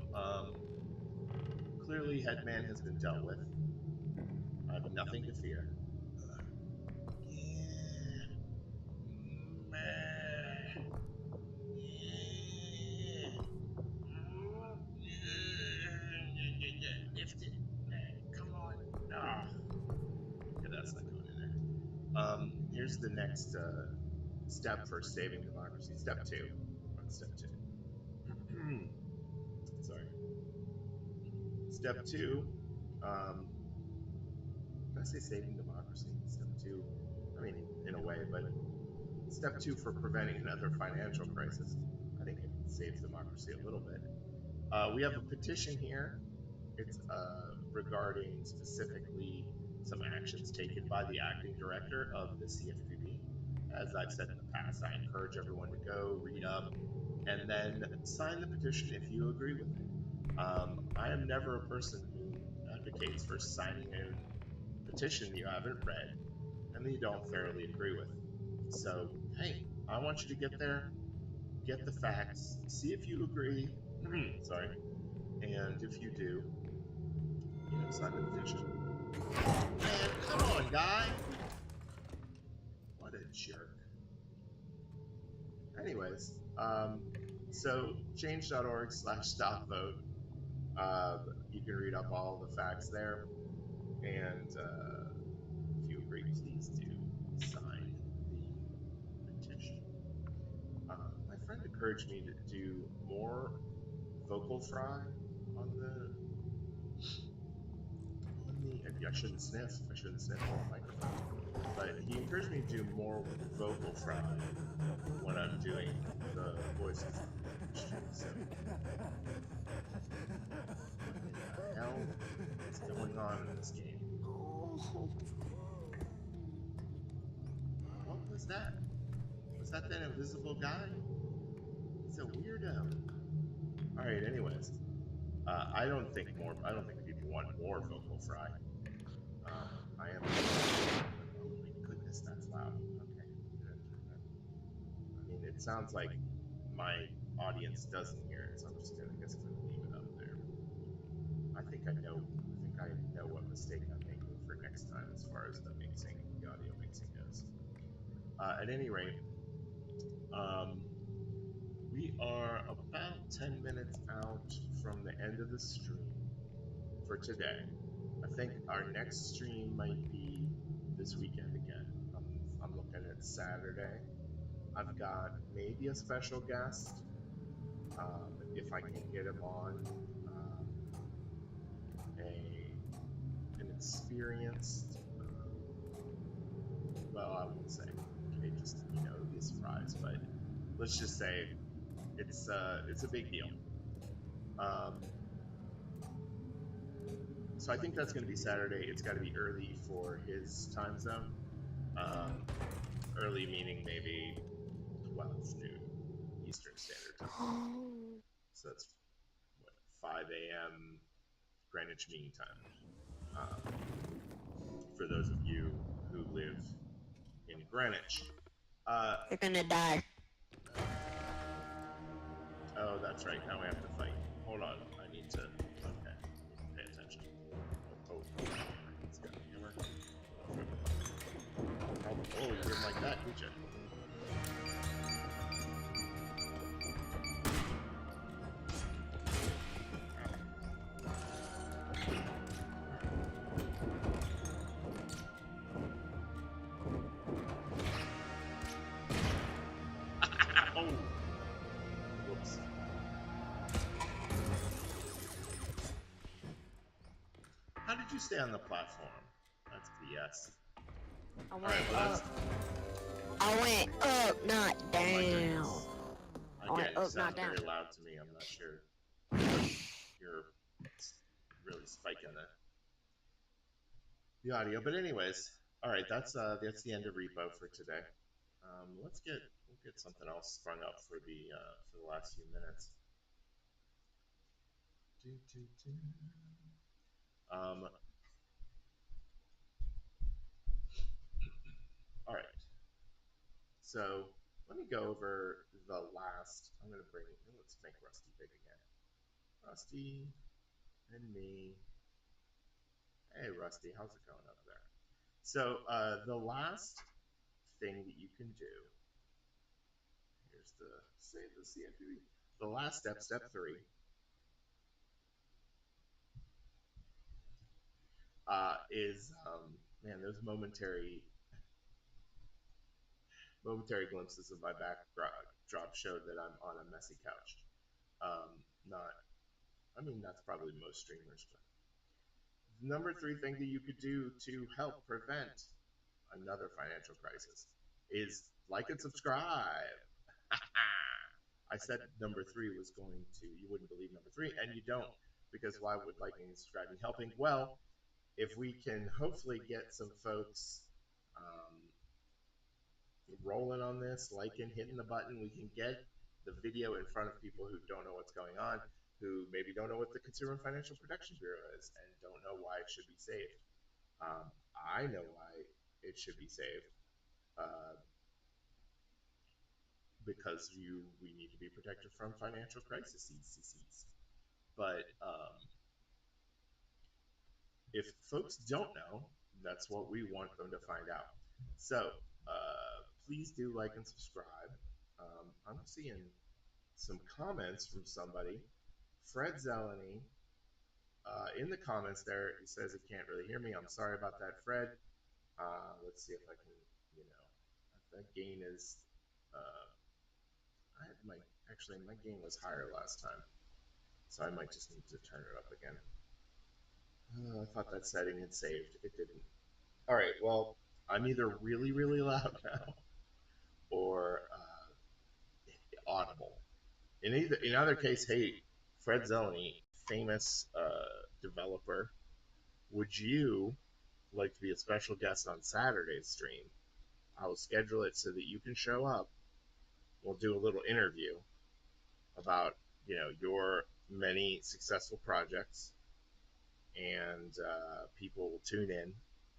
clearly Headman has been dealt with. I have nothing to fear. Lift it. Come on. Okay, that's not going in there. Here's the next step for saving democracy. Step 2. Step 2. Sorry. Step 2. Did I say saving democracy? Step 2. I mean, in a way, but step 2 for preventing another financial crisis. I think it saves democracy a little bit. We have a petition here. It's regarding specifically some actions taken by the acting director of the CFPB. As I've said in the past, I encourage everyone to go read up and then sign the petition if you agree with it. I am never a person who advocates for signing a petition you haven't read and that you don't thoroughly agree with. So, hey, I want you to get there, get the facts, see if you agree. Sorry. And if you do, sign the petition. Man, come on, guy. What a jerk. Anyways, so change.org/stop vote. You can read up all the facts there. And if you agree, please do sign the petition. My friend encouraged me to do more vocal fry on the I shouldn't sniff. I shouldn't sniff on the microphone. But he encouraged me to do more vocal fry when I'm doing the voices on the stream. So, what in the hell is going on in this game? Oh. What was that? Was that invisible guy? He's a weirdo. All right. Anyways, I don't think people want more vocal fry. I am. Oh my goodness, that's loud. Okay. I mean, it sounds like my audience doesn't hear it, so I guess I'm gonna leave it up there. I think I know. What mistake I'm making for next time as far as the audio mixing goes. At any rate, um, we are about 10 minutes out from the end of the stream for today. I think our next stream might be this weekend again. I'm looking at Saturday. I've got maybe a special guest if I can get him on. An experienced, well, I won't say, okay, just these fries, but let's just say it's a big deal. So I think that's going to be Saturday. It's got to be early for his time zone. Early meaning maybe 12 noon Eastern Standard Time. So that's what, 5 a.m. Greenwich Mean Time. For those of you who live in Greenwich. You're gonna die. Oh, that's right. Now we have to fight. Hold on. I need to pay attention. Oh, he's got a hammer. Oh, you didn't like that, did you? Oh! Whoops. How did you stay on the platform? That's BS. I went up. I went up, not down. I went up, not down. Very loud to me. I'm not sure. You're really spiking the audio, but anyways, all right. That's the end of repo for today. We'll get something else sprung up for the last few minutes. All right. So let me go over the last. Let's make Rusty big again. Rusty and me. Hey, Rusty, how's it going up there? So the last thing that you can do. Here's the save the CFPB. The last step, step 3, is man, those momentary glimpses of my backdrop show that I'm on a messy couch. That's probably most streamers. But number 3 thing that you could do to help prevent another financial crisis is like and subscribe. I said number three was going to, you wouldn't believe number three, and you don't, because why would liking and subscribing helping? Well, if we can hopefully get some folks rolling on this, liking, hitting the button, we can get the video in front of people who don't know what's going on, who maybe don't know what the Consumer and Financial Protection Bureau is and don't know why it should be saved. I know why it should be saved. Uh, because we need to be protected from financial crises. But if folks don't know, that's what we want them to find out. So please do like and subscribe. I'm seeing some comments from somebody. Fred Zeleny, in the comments there, he says he can't really hear me. I'm sorry about that, Fred. Let's see if I can, you know, that gain is, I had my, actually my gain was higher last time, so I might just need to turn it up again. I thought that setting had saved. It didn't. All right, well, I'm either really, really loud now or audible. In either case, hey, Fred Zeleny, famous developer, would you like to be a special guest on Saturday's stream? I'll schedule it so that you can show up. We'll do a little interview about your many successful projects, and people will tune in,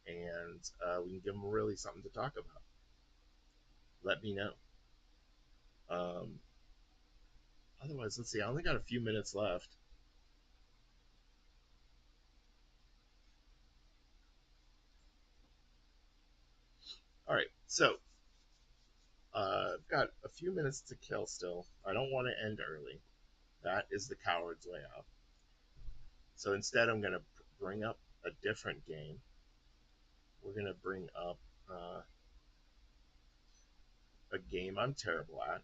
and we can give them really something to talk about. Let me know. Um, Otherwise, let's see. I only got a few minutes left. All right, so I've got a few minutes to kill still. I don't want to end early. That is the coward's way out. So instead, I'm going to bring up a different game. We're going to bring up a game I'm terrible at.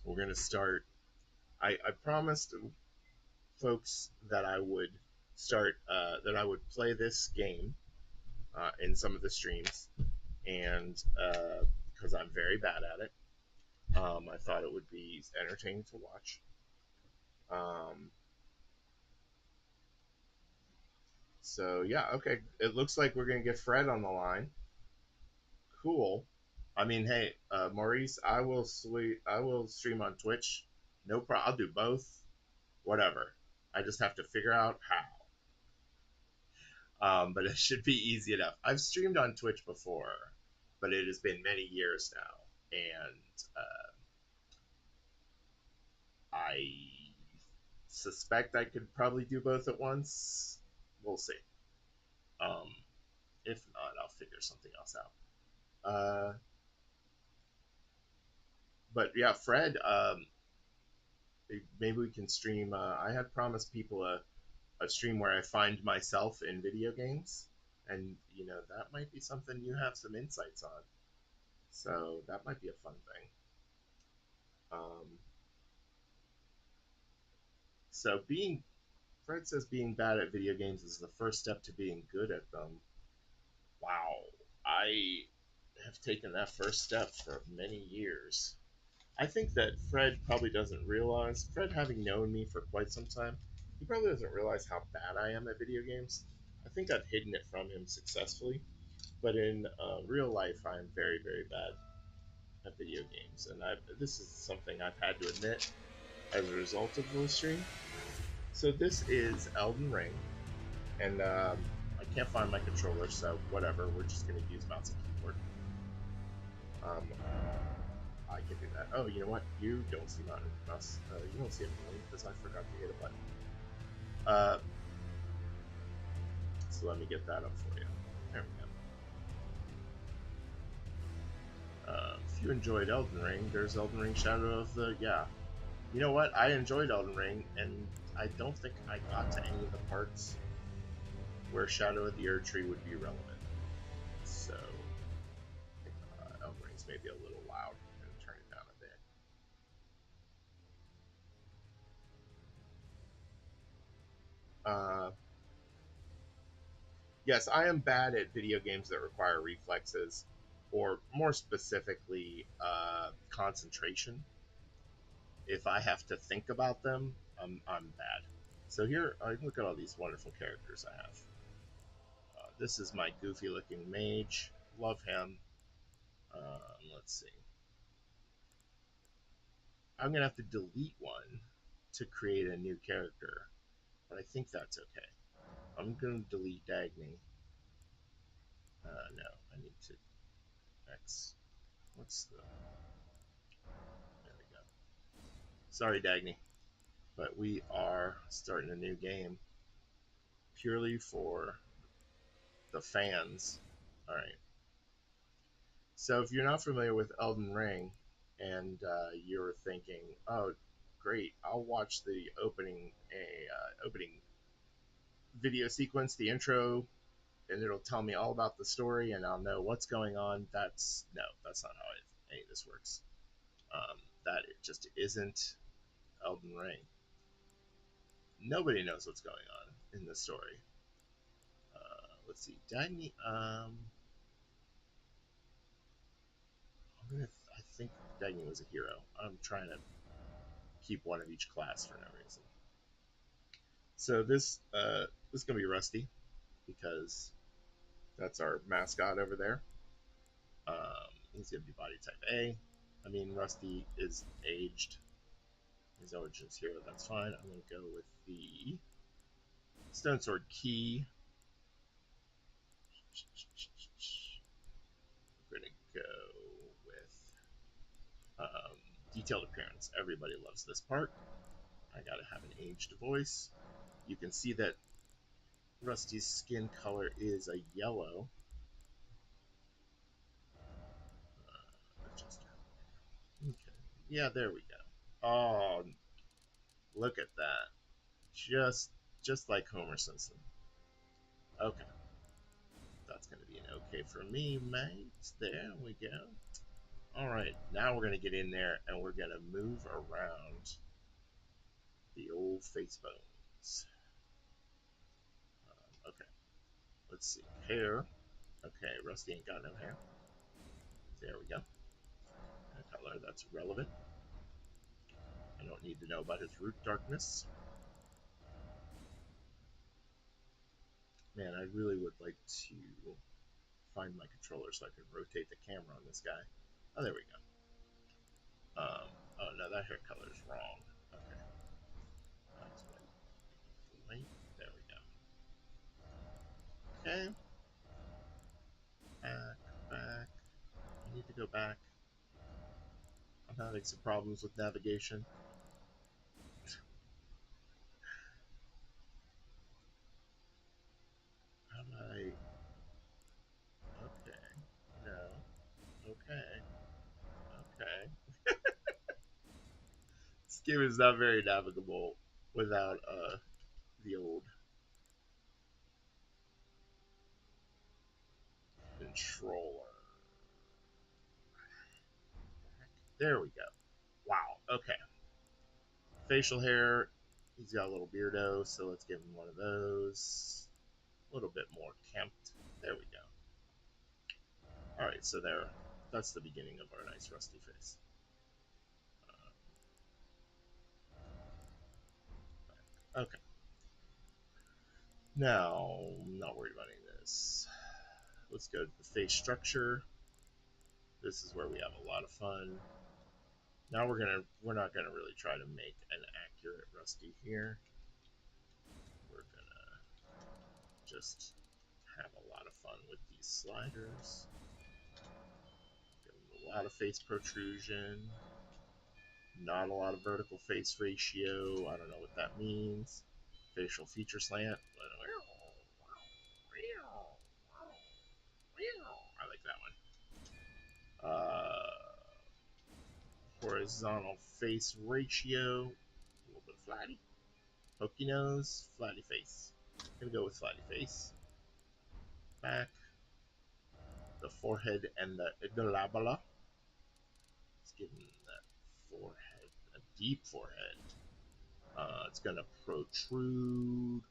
We're going to start. I promised folks that I would start, that I would play this game in some of the streams, and because I'm very bad at it, I thought it would be entertaining to watch. Um, so yeah, okay. It looks like we're gonna get Fred on the line. Cool. I mean, hey, Maurice, I will stream on Twitch. No problem. I'll do both. Whatever. I just have to figure out how. But it should be easy enough. I've streamed on Twitch before, but it has been many years now, and I suspect I could probably do both at once. We'll see. Um, if not, I'll figure something else out. But yeah, Fred, maybe we can stream. I had promised people a stream where I find myself in video games, and that might be something you have some insights on. So that might be a fun thing. So Fred says being bad at video games is the first step to being good at them. Wow, I have taken that first step for many years. I think that Fred probably doesn't realize, Fred having known me for quite some time, he probably doesn't realize how bad I am at video games. I think I've hidden it from him successfully, but in real life, I'm very, very bad at video games, and this is something I've had to admit as a result of the stream. So this is Elden Ring, and I can't find my controller, so whatever. We're just going to use mouse and keyboard. I can do that. Oh, you know what? You don't see mouse. You don't see it because I forgot to hit a button. So let me get that up for you. There we go. If you enjoyed Elden Ring, there's Elden Ring Shadow of the... Yeah. You know what? I enjoyed Elden Ring, and I don't think I got to any of the parts where Shadow of the Erd Tree would be relevant. So, Elden Ring's maybe a little loud. I'm going to turn it down a bit. Yes, I am bad at video games that require reflexes, or more specifically, concentration. if I have to think about them, I'm bad. So here, look at all these wonderful characters I have. This is my goofy looking mage. Love him. Let's see. I'm going to have to delete one to create a new character, but I think that's okay. I'm going to delete Dagny. No, I need to X. What's the. There we go. Sorry, Dagny. But we are starting a new game purely for the fans. All right. So if you're not familiar with Elden Ring, and you're thinking, "Oh, great! I'll watch the opening video sequence, the intro, and it'll tell me all about the story, and I'll know what's going on." That's not how any of this works. That it just isn't Elden Ring. Nobody knows what's going on in the story. Let's see. Dagny. I think Dagny was a hero. I'm trying to keep one of each class for no reason. So this is gonna be Rusty because that's our mascot over there. He's gonna be body type A. I mean, Rusty is aged. His origin's hero. That's fine. I'm gonna go with the Stone Sword Key. We're gonna go with detailed appearance. Everybody loves this part. I gotta have an aged voice. You can see that Rusty's skin color is a yellow. Adjuster. Okay. Yeah, there we go. Oh, look at that. Just like Homer Simpson. Okay. That's going to be an okay for me, mate. There we go. All right. Now we're going to get in there and we're going to move around the old face bones. Okay. Let's see. Hair. Okay. Rusty ain't got no hair. There we go. And color. That's relevant. I don't need to know about his root darkness. Man, I really would like to find my controller so I can rotate the camera on this guy. Oh, there we go. Oh no, that hair color is wrong. Okay, that's white. There we go. Okay, back. I need to go back. I'm having some problems with navigation. How do I? Okay, no. Okay, okay. This game is not very navigable without the old controller. There we go. Wow. Okay. Facial hair. He's got a little beardo, so let's give him one of those. A little bit more kempt. There we go. All right, so there. That's the beginning of our nice rusty face. Okay. Now, I'm not worried about any of this. Let's go to the face structure. This is where we have a lot of fun. Now we're not gonna really try to make an accurate rusty here. We're gonna just have a lot of fun with these sliders. Give them a lot of face protrusion. Not a lot of vertical face ratio. I don't know what that means. Facial feature slant. I like that one. Horizontal face ratio. A little bit of flatty. Pokey nose. Flatty face. Gonna go with flatty face. Back. The forehead and the glabella. Let's give him that forehead. A deep forehead. It's gonna protrude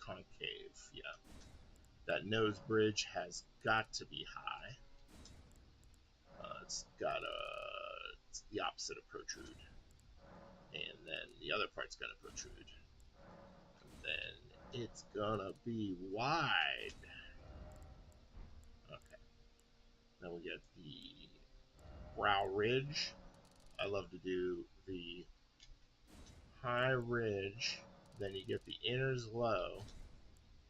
concave. Yeah. That nose bridge has got to be high. It's got a. It's the opposite of protrude. And then the other part's going to protrude. And then it's going to be wide. Okay. Then we get the brow ridge. I love to do the high ridge. Then you get the inners low.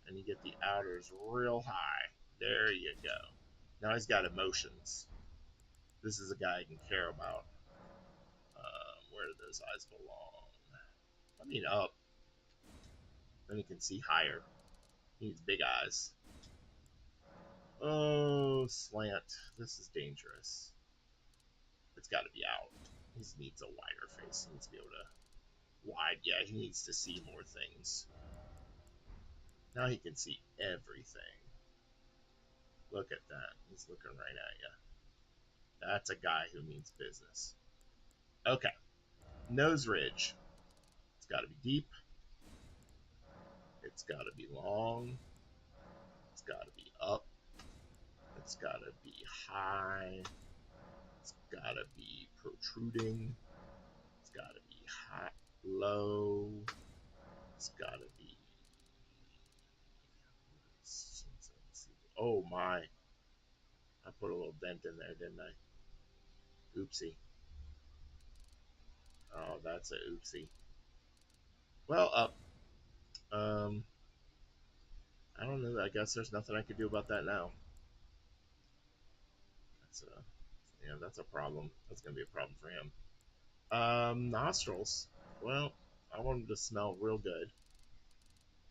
And you get the outers real high. There you go. Now he's got emotions. This is a guy I can care about. Where do those eyes belong? I mean, up. Then he can see higher. He needs big eyes. Oh, slant. This is dangerous. It's got to be out. He needs a wider face. He needs to be able to wide. Yeah, he needs to see more things. Now he can see everything. Look at that. He's looking right at you. That's a guy who means business. Okay. Nose ridge. It's got to be deep. It's got to be long. It's got to be up. It's got to be high. It's got to be protruding. It's got to be high, low. It's got to be. Oh my. I put a little dent in there, didn't I? Oopsie. Oh, that's a oopsie. Well, up. I don't know. I guess there's nothing I could do about that now. That's a problem. That's gonna be a problem for him. Nostrils. Well, I want them to smell real good.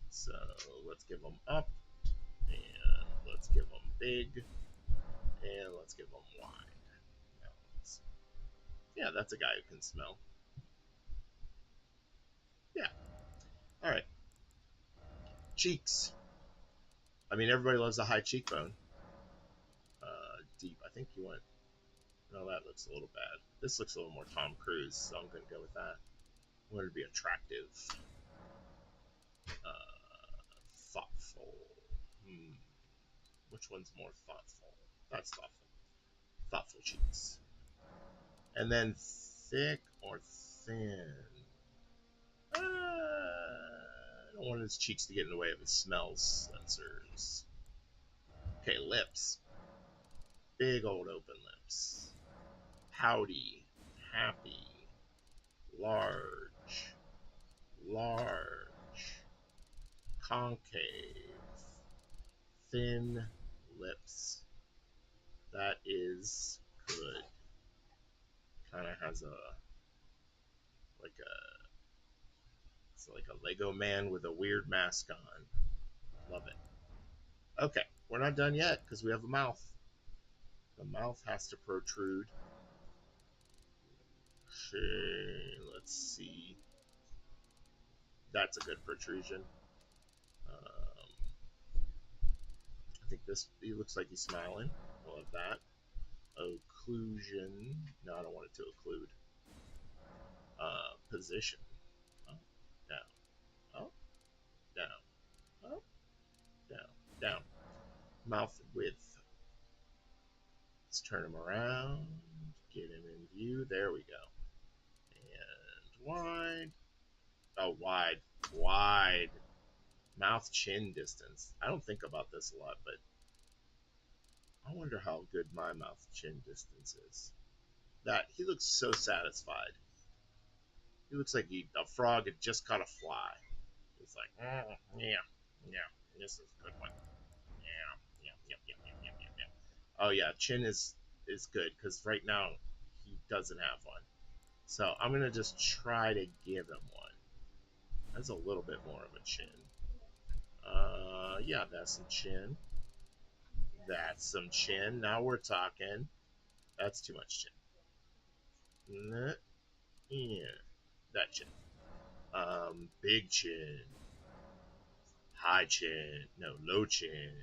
So let's give them up, and let's give them big, and let's give them wide. Yeah, that's a guy who can smell. Yeah. All right. Cheeks. I mean, everybody loves a high cheekbone. Deep. I think you went. No, that looks a little bad. This looks a little more Tom Cruise, so I'm going to go with that. I want it to be attractive. Thoughtful. Which one's more thoughtful? That's thoughtful. Thoughtful cheeks. And then thick or thin. I don't want his cheeks to get in the way of his smell sensors. Okay, lips. Big old open lips. Pouty. Happy. Large. Large. Concave. Thin lips. That is good. Kind of has like a it's like a Lego man with a weird mask on. Love it. Okay, we're not done yet because we have a mouth. The mouth has to protrude. Okay, let's see. That's a good protrusion. I think this. He looks like he's smiling. I love that. Occlusion. No, I don't want it to occlude. Position. Up, down, up, down, up, down, down. Mouth width. Let's turn him around. Get him in view. There we go. And wide. Oh, wide. Wide. Mouth chin distance. I don't think about this a lot, but I wonder how good my mouth chin distance is. That he looks so satisfied. He looks like a frog had just caught a fly. He's like, yeah, this is a good one. Yeah. Oh yeah, chin is good because right now he doesn't have one. So I'm gonna just try to give him one. That's a little bit more of a chin. Yeah, that's some chin. That's some chin. Now we're talking. That's too much chin. Yeah, that chin. Big chin. High chin. No, low chin.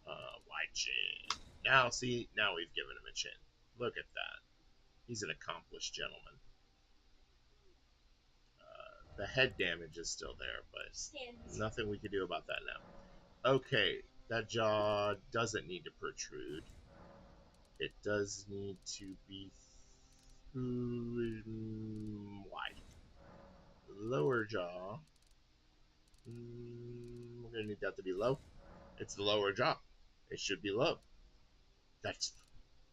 Wide chin. Now, see, now we've given him a chin. Look at that. He's an accomplished gentleman. The head damage is still there, but nothing we can do about that now. Okay, that jaw doesn't need to protrude. It does need to be Wide. Lower jaw. We're gonna need that to be low. It's the lower jaw. It should be low. That's,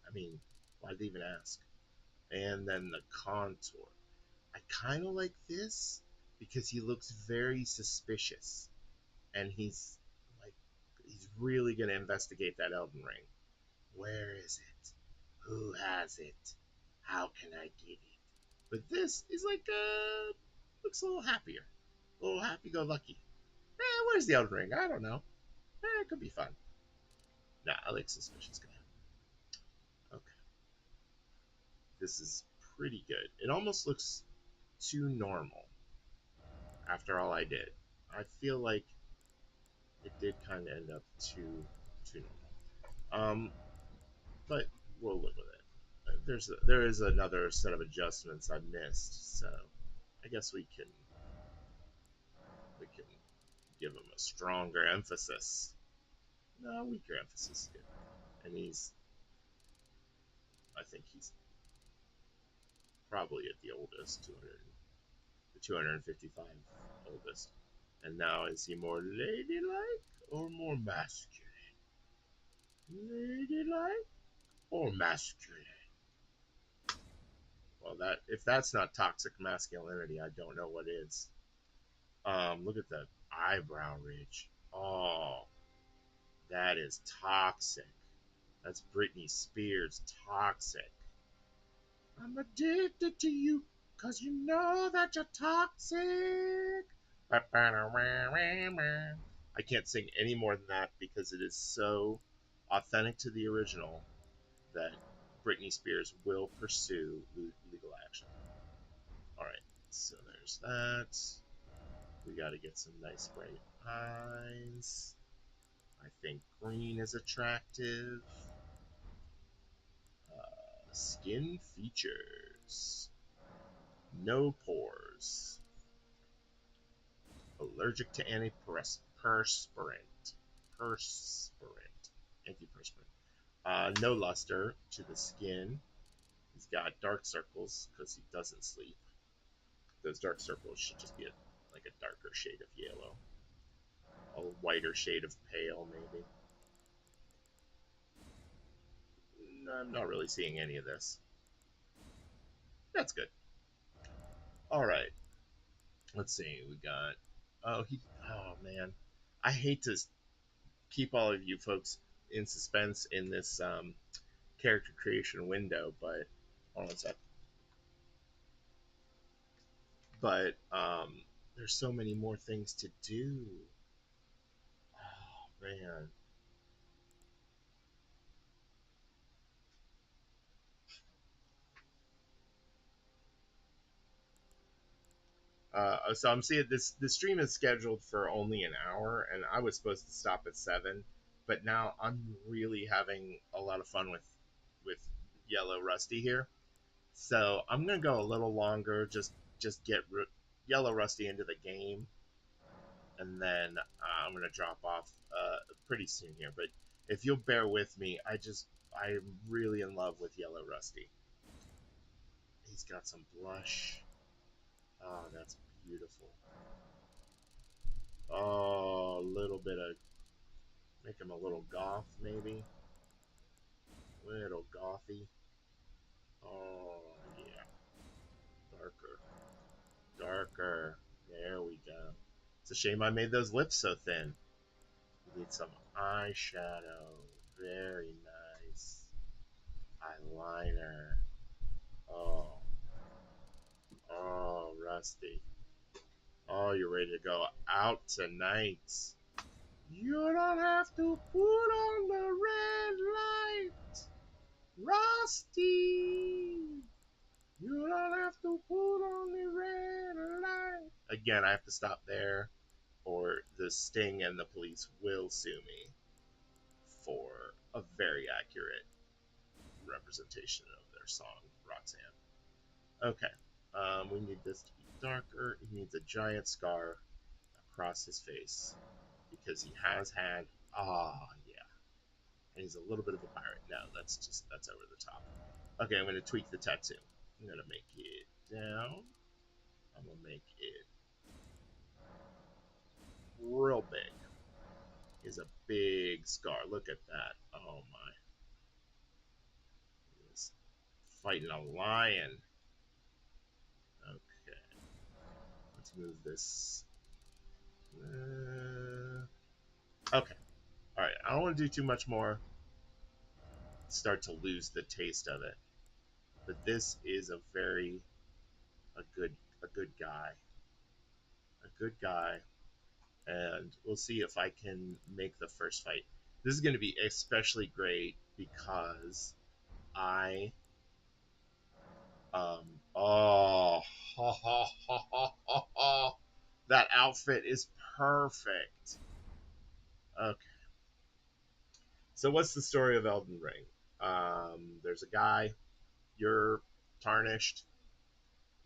I mean, why did they even ask? And then the contour. I kind of like this because he looks very suspicious, and like, he's really gonna investigate that Elden Ring. Where is it? Who has it? How can I get it? But this is like looks a little happier, a little happy-go-lucky. Where's the Elden Ring? I don't know. It could be fun. Nah, I like suspicious guy. Okay, this is pretty good. It almost looks too normal after all I did. I feel like it did kind of end up too normal. But we'll live with it. There is another set of adjustments I missed, so I guess we can give him a stronger emphasis. No, weaker emphasis is good. And I think he's probably at the oldest, 200, the 255 oldest. And now is he more ladylike or more masculine? Ladylike or masculine? Well, that if that's not toxic masculinity, I don't know what is. Look at the eyebrow ridge. Oh, that is toxic. That's Britney Spears toxic. I'm addicted to you because you know that you're toxic. I can't sing any more than that because it is so authentic to the original that Britney Spears will pursue legal action. All right, so there's that. We got to get some nice bright eyes. I think green is attractive. Skin features. No pores. Allergic to antiperspirant. Perspirant. Antiperspirant. No luster to the skin. He's got dark circles because he doesn't sleep. Those dark circles should just be like a darker shade of yellow. A whiter shade of pale, maybe. I'm not really seeing any of this. That's good. All right. Let's see. We got. Oh, he. Oh man, I hate to keep all of you folks in suspense in this character creation window, but hold on a sec. But there's so many more things to do. Oh man. So I'm seeing this. The stream is scheduled for only an hour, and I was supposed to stop at 7, but now I'm really having a lot of fun with Yellow Rusty here. So I'm gonna go a little longer. Just get Yellow Rusty into the game, and then I'm gonna drop off pretty soon here. But if you'll bear with me, I'm really in love with Yellow Rusty. He's got some blush. Oh, that's beautiful. Oh, a little bit of make him a little goth, maybe. Little gothy. Oh yeah, darker, darker. There we go. It's a shame I made those lips so thin. We need some eyeshadow. Very nice. Eyeliner. Oh, oh, Rusty. Oh, you're ready to go out tonight. You don't have to put on the red light, Rusty. You don't have to put on the red light. Again, I have to stop there, or the Sting and the police will sue me for a very accurate representation of their song, Roxanne. Okay, we need this to be darker. He needs a giant scar across his face because he has had. Yeah. And he's a little bit of a pirate. No, that's over the top. Okay, I'm going to tweak the tattoo. I'm gonna make it down. I'm gonna make it real big. Is a big scar. Look at that. Oh my. He's fighting a lion. Okay. Let's move this. Okay. All right. I don't want to do too much more. Start to lose the taste of it. But this is a good a good guy. A good guy. And we'll see if I can make the first fight. This is going to be especially great because I oh that outfit is perfect. Okay. So what's the story of Elden Ring? There's a guy, you're tarnished.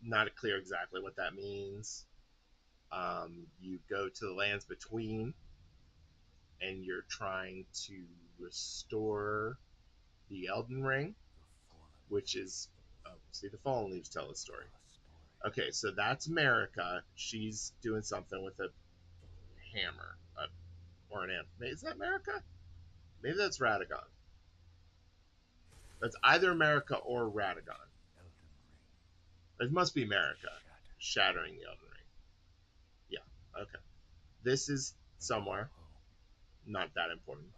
Not clear exactly what that means. You go to the lands between, and you're trying to restore the Elden Ring, which is see the fallen leaves tell the story. Okay, so that's America. She's doing something with a hammer or an amp. Is that America? Maybe that's Radagon. That's either America or Radagon. It must be America shattering the Elden Ring. Yeah. Okay. This is somewhere not that important.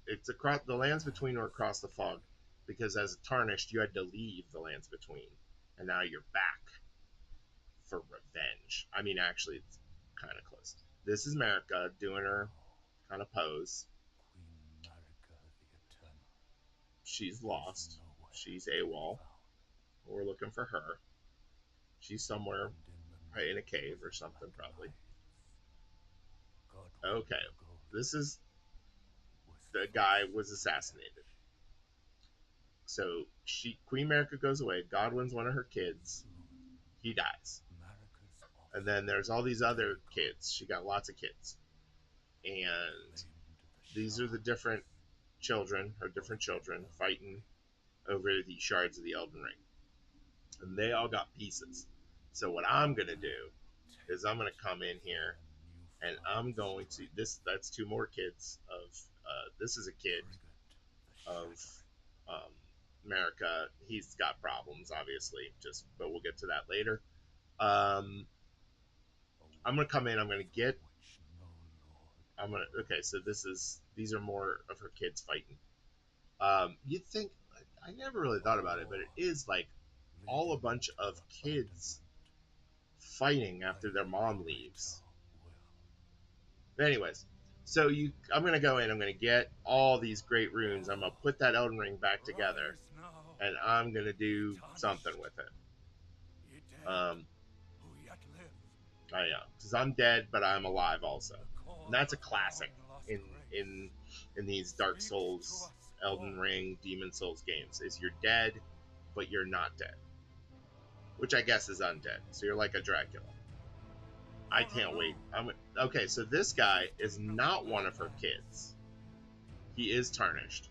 It's across the lands between or across the fog, because as a tarnished, you had to leave the lands between, and now you're back for revenge. I mean, actually, it's kind of close. This is America doing her kind of pose. She's lost. She's AWOL. We're looking for her. She's somewhere in a cave or something, probably. Okay, this is the guy was assassinated. So Queen America goes away. Godwin's one of her kids. He dies. And then there's all these other kids. She got lots of kids. And these are the different children, her different children, fighting over the shards of the Elden Ring. And they all got pieces. So what I'm going to do is I'm going to come in here and I'm going to that's two more kids of this is a kid of um, America. He's got problems, obviously, but we'll get to that later. Um, I'm gonna come in. Okay. So these are more of her kids fighting. You'd think I never really thought about it, but it is like all a bunch of kids fighting after their mom leaves. But anyways, I'm gonna go in. I'm gonna get all these great runes. I'm gonna put that Elden Ring back together, and I'm gonna do something with it. Um, I know, because I'm dead, but I'm alive also, and that's a classic in in in these Dark Souls, Elden Ring, Demon Souls games. Is you're dead, but you're not dead, which I guess is undead. So you're like a Dracula. I can't wait. Okay. So this guy is not one of her kids. He is tarnished.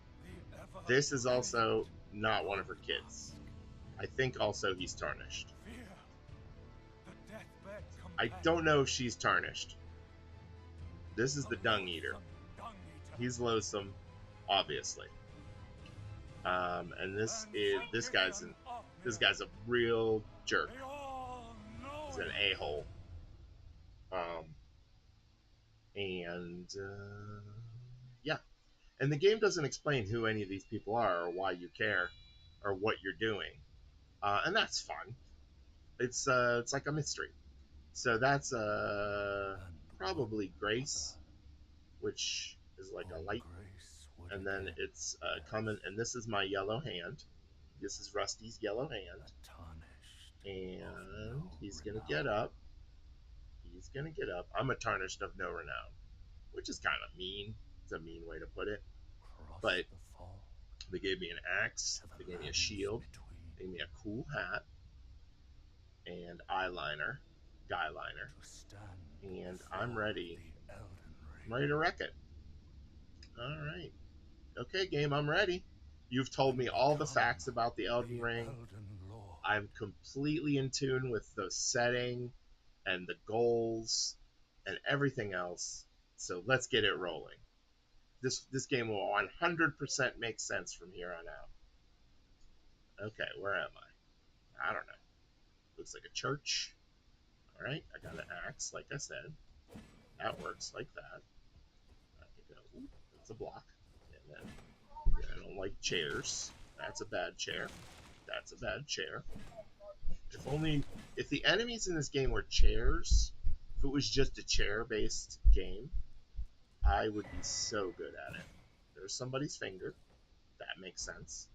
This is also not one of her kids. I think also he's tarnished. I don't know if she's tarnished. This is the Dung Eater. He's loathsome, obviously. And this guy's a real jerk. He's an a-hole. And yeah, and the game doesn't explain who any of these people are or why you care or what you're doing, and that's fun. It's like a mystery. So that's probably Grace, which is like a light, and then it's coming. And this is my yellow hand. This is Rusty's yellow hand, and he's gonna get up. He's gonna get up. I'm a tarnished of no renown, which is kind of mean. It's a mean way to put it, but they gave me an axe. They gave me a shield. They gave me a cool hat and eyeliner, guy liner, and I'm ready. I'm ready to wreck it. All right. Okay, game, I'm ready. You've told me all the facts about the Elden Ring. I'm completely in tune with the setting and the goals and everything else. So let's get it rolling. This game will 100% make sense from here on out. Okay, where am I? I don't know. Looks like a church. All right, I got an axe, like I said. That works like that. I can go. Ooh, that's a block. And then I don't like chairs. That's a bad chair. That's a bad chair. If only if the enemies in this game were chairs, if it was just a chair-based game, I would be so good at it. There's somebody's finger. That makes sense.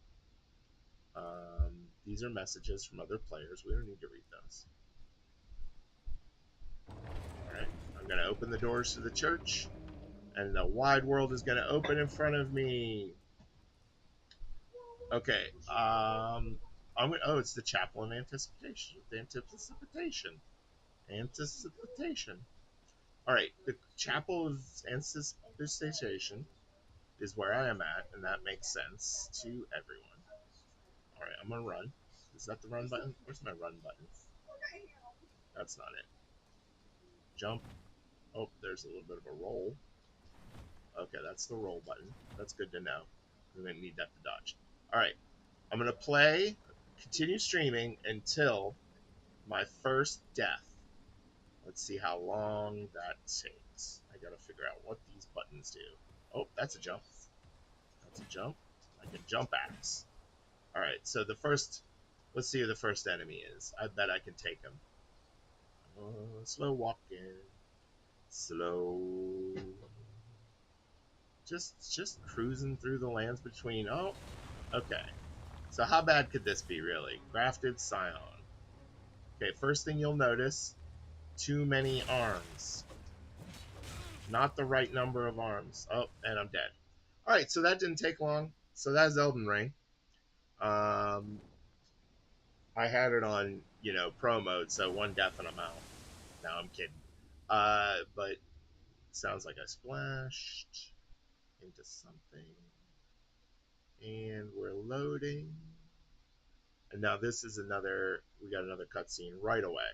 These are messages from other players. We don't need to read those. All right, I'm going to open the doors to the church, and the wide world is going to open in front of me. Okay. Oh, it's the chapel of anticipation. Anticipation. All right, the chapel of anticipation is where I am at, and that makes sense to everyone. All right, I'm gonna run. Is that the run button? Where's my run button? That's not it. Jump. Oh, there's a little bit of a roll. Okay, that's the roll button. That's good to know. We're gonna need that to dodge. All right, I'm gonna play, continue streaming until my first death. Let's see how long that takes. I gotta figure out what these buttons do. Oh, that's a jump. That's a jump. I can jump axe. All right, so the first, let's see who the first enemy is. I bet I can take him. Slow walking, slow. Just cruising through the lands between. Oh, okay. So how bad could this be, really? Grafted Scion. Okay, first thing you'll notice, too many arms. Not the right number of arms. Oh, and I'm dead. All right, so that didn't take long. So that's Elden Ring. I had it on, pro mode, so one death and I'm out. No, I'm kidding. But sounds like I splashed into something. And we're loading. And now this is we got another cutscene right away.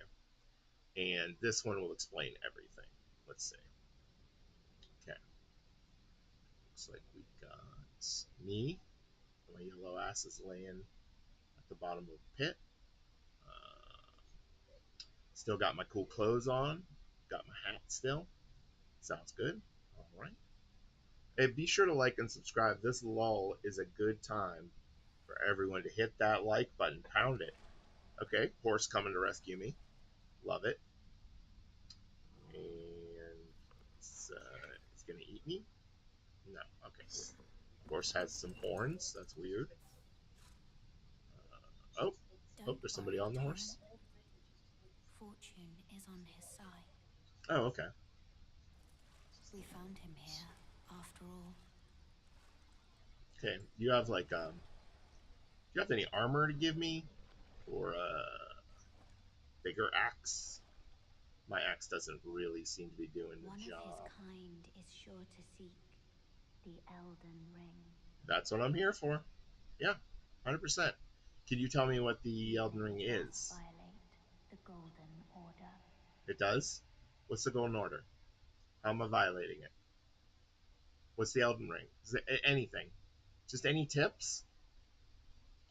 And this one will explain everything. Let's see. Okay. Looks like we got me. My yellow ass is laying at the bottom of the pit. Still got my cool clothes on. Got my hat still. Sounds good. All right. Hey, be sure to like and subscribe. This lull is a good time for everyone to hit that like button. Pound it. Okay, horse coming to rescue me. Love it. And it's going to eat me? No. Okay. Horse has some horns. That's weird. Oh, there's somebody on the horse. Fortune is on his side. Oh, okay. We found him here, after all. Okay, you have do you have any armor to give me? Or a bigger axe? My axe doesn't really seem to be doing the One job. of his kind is sure to seek the Elden Ring. That's what I'm here for. Yeah, 100%. Can you tell me what the Elden Ring is? Violate the Golden Order. It does? What's the Golden Order? How am I violating it? What's the Elden Ring? Is it anything? Just any tips?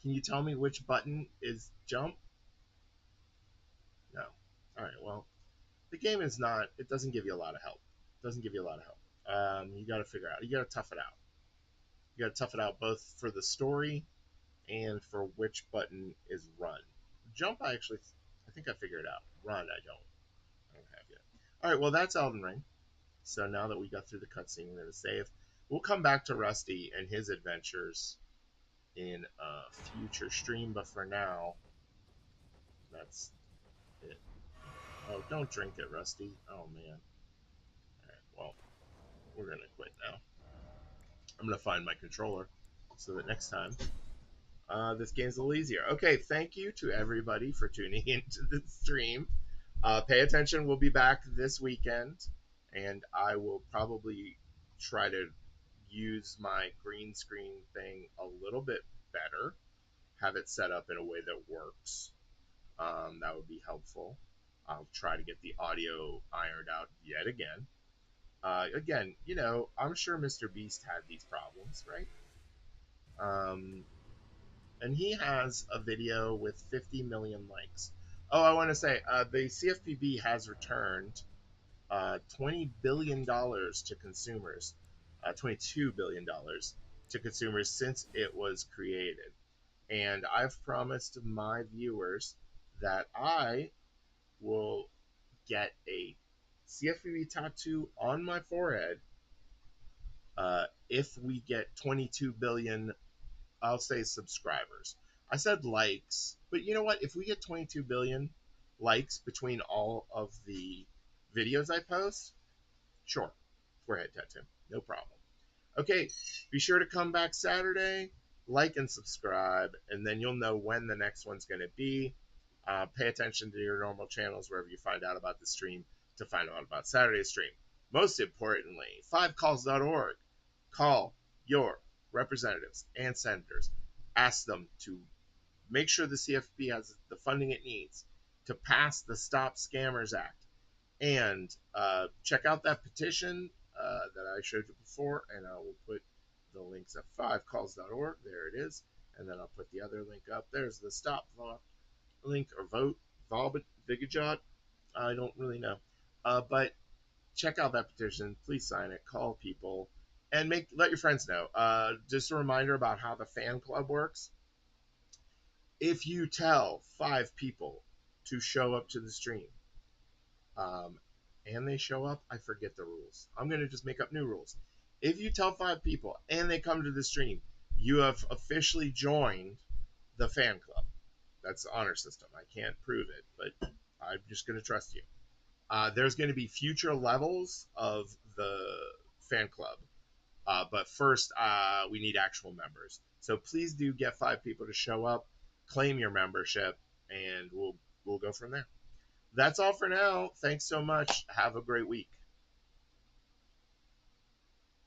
Can you tell me which button is jump? No. Alright, well, the game is not, it doesn't give you a lot of help. It doesn't give you a lot of help. You gotta figure out, you gotta tough it out. You gotta tough it out both for the story and for which button is run. Jump, I think I figured it out. Run, I don't have yet. Alright, well, that's Elden Ring. So now that we got through the cutscene, we're gonna save. We'll come back to Rusty and his adventures in a future stream, but for now, that's it. Oh, don't drink it, Rusty. Oh, man. Alright, well, we're going to quit now. I'm going to find my controller so that next time this game's a little easier. Okay, thank you to everybody for tuning into the stream. Pay attention. We'll be back this weekend, and I will probably try to use my green screen thing a little bit better, have it set up in a way that works. That would be helpful. I'll try to get the audio ironed out yet again. Again, I'm sure Mr. Beast had these problems, right? Um, and he has a video with 50 million likes. Oh, I want to say the CFPB has returned $20 billion to consumers, $22 billion to consumers since it was created. And I've promised my viewers that I will get a CFPB tattoo on my forehead if we get 22 billion, I'll say subscribers. I said likes, but you know what? If we get 22 billion likes between all of the videos I post, sure, forehead tattoo, no problem. Okay, be sure to come back Saturday, like and subscribe, and then you'll know when the next one's going to be. Pay attention to your normal channels wherever you find out about the stream to find out about Saturday's stream. Most importantly, 5calls.org. Call your representatives and senators. Ask them to make sure the CFP has the funding it needs to pass the Stop Scammers Act. And check out that petition that I showed you before, and I will put the links at 5calls.org. There it is. And then I'll put the other link up. There's the stop link or vote, Vigajot. I don't really know. But check out that petition. Please sign it. Call people. And let your friends know. Just a reminder about how the fan club works. If you tell 5 people to show up to the stream, um, and they show up, I forget the rules. I'm going to just make up new rules. If you tell 5 people and they come to the stream, you have officially joined the fan club. That's the honor system. I can't prove it, but I'm just going to trust you. There's going to be future levels of the fan club. But first, we need actual members. So please do get 5 people to show up, claim your membership, and we'll go from there. That's all for now. Thanks so much. Have a great week.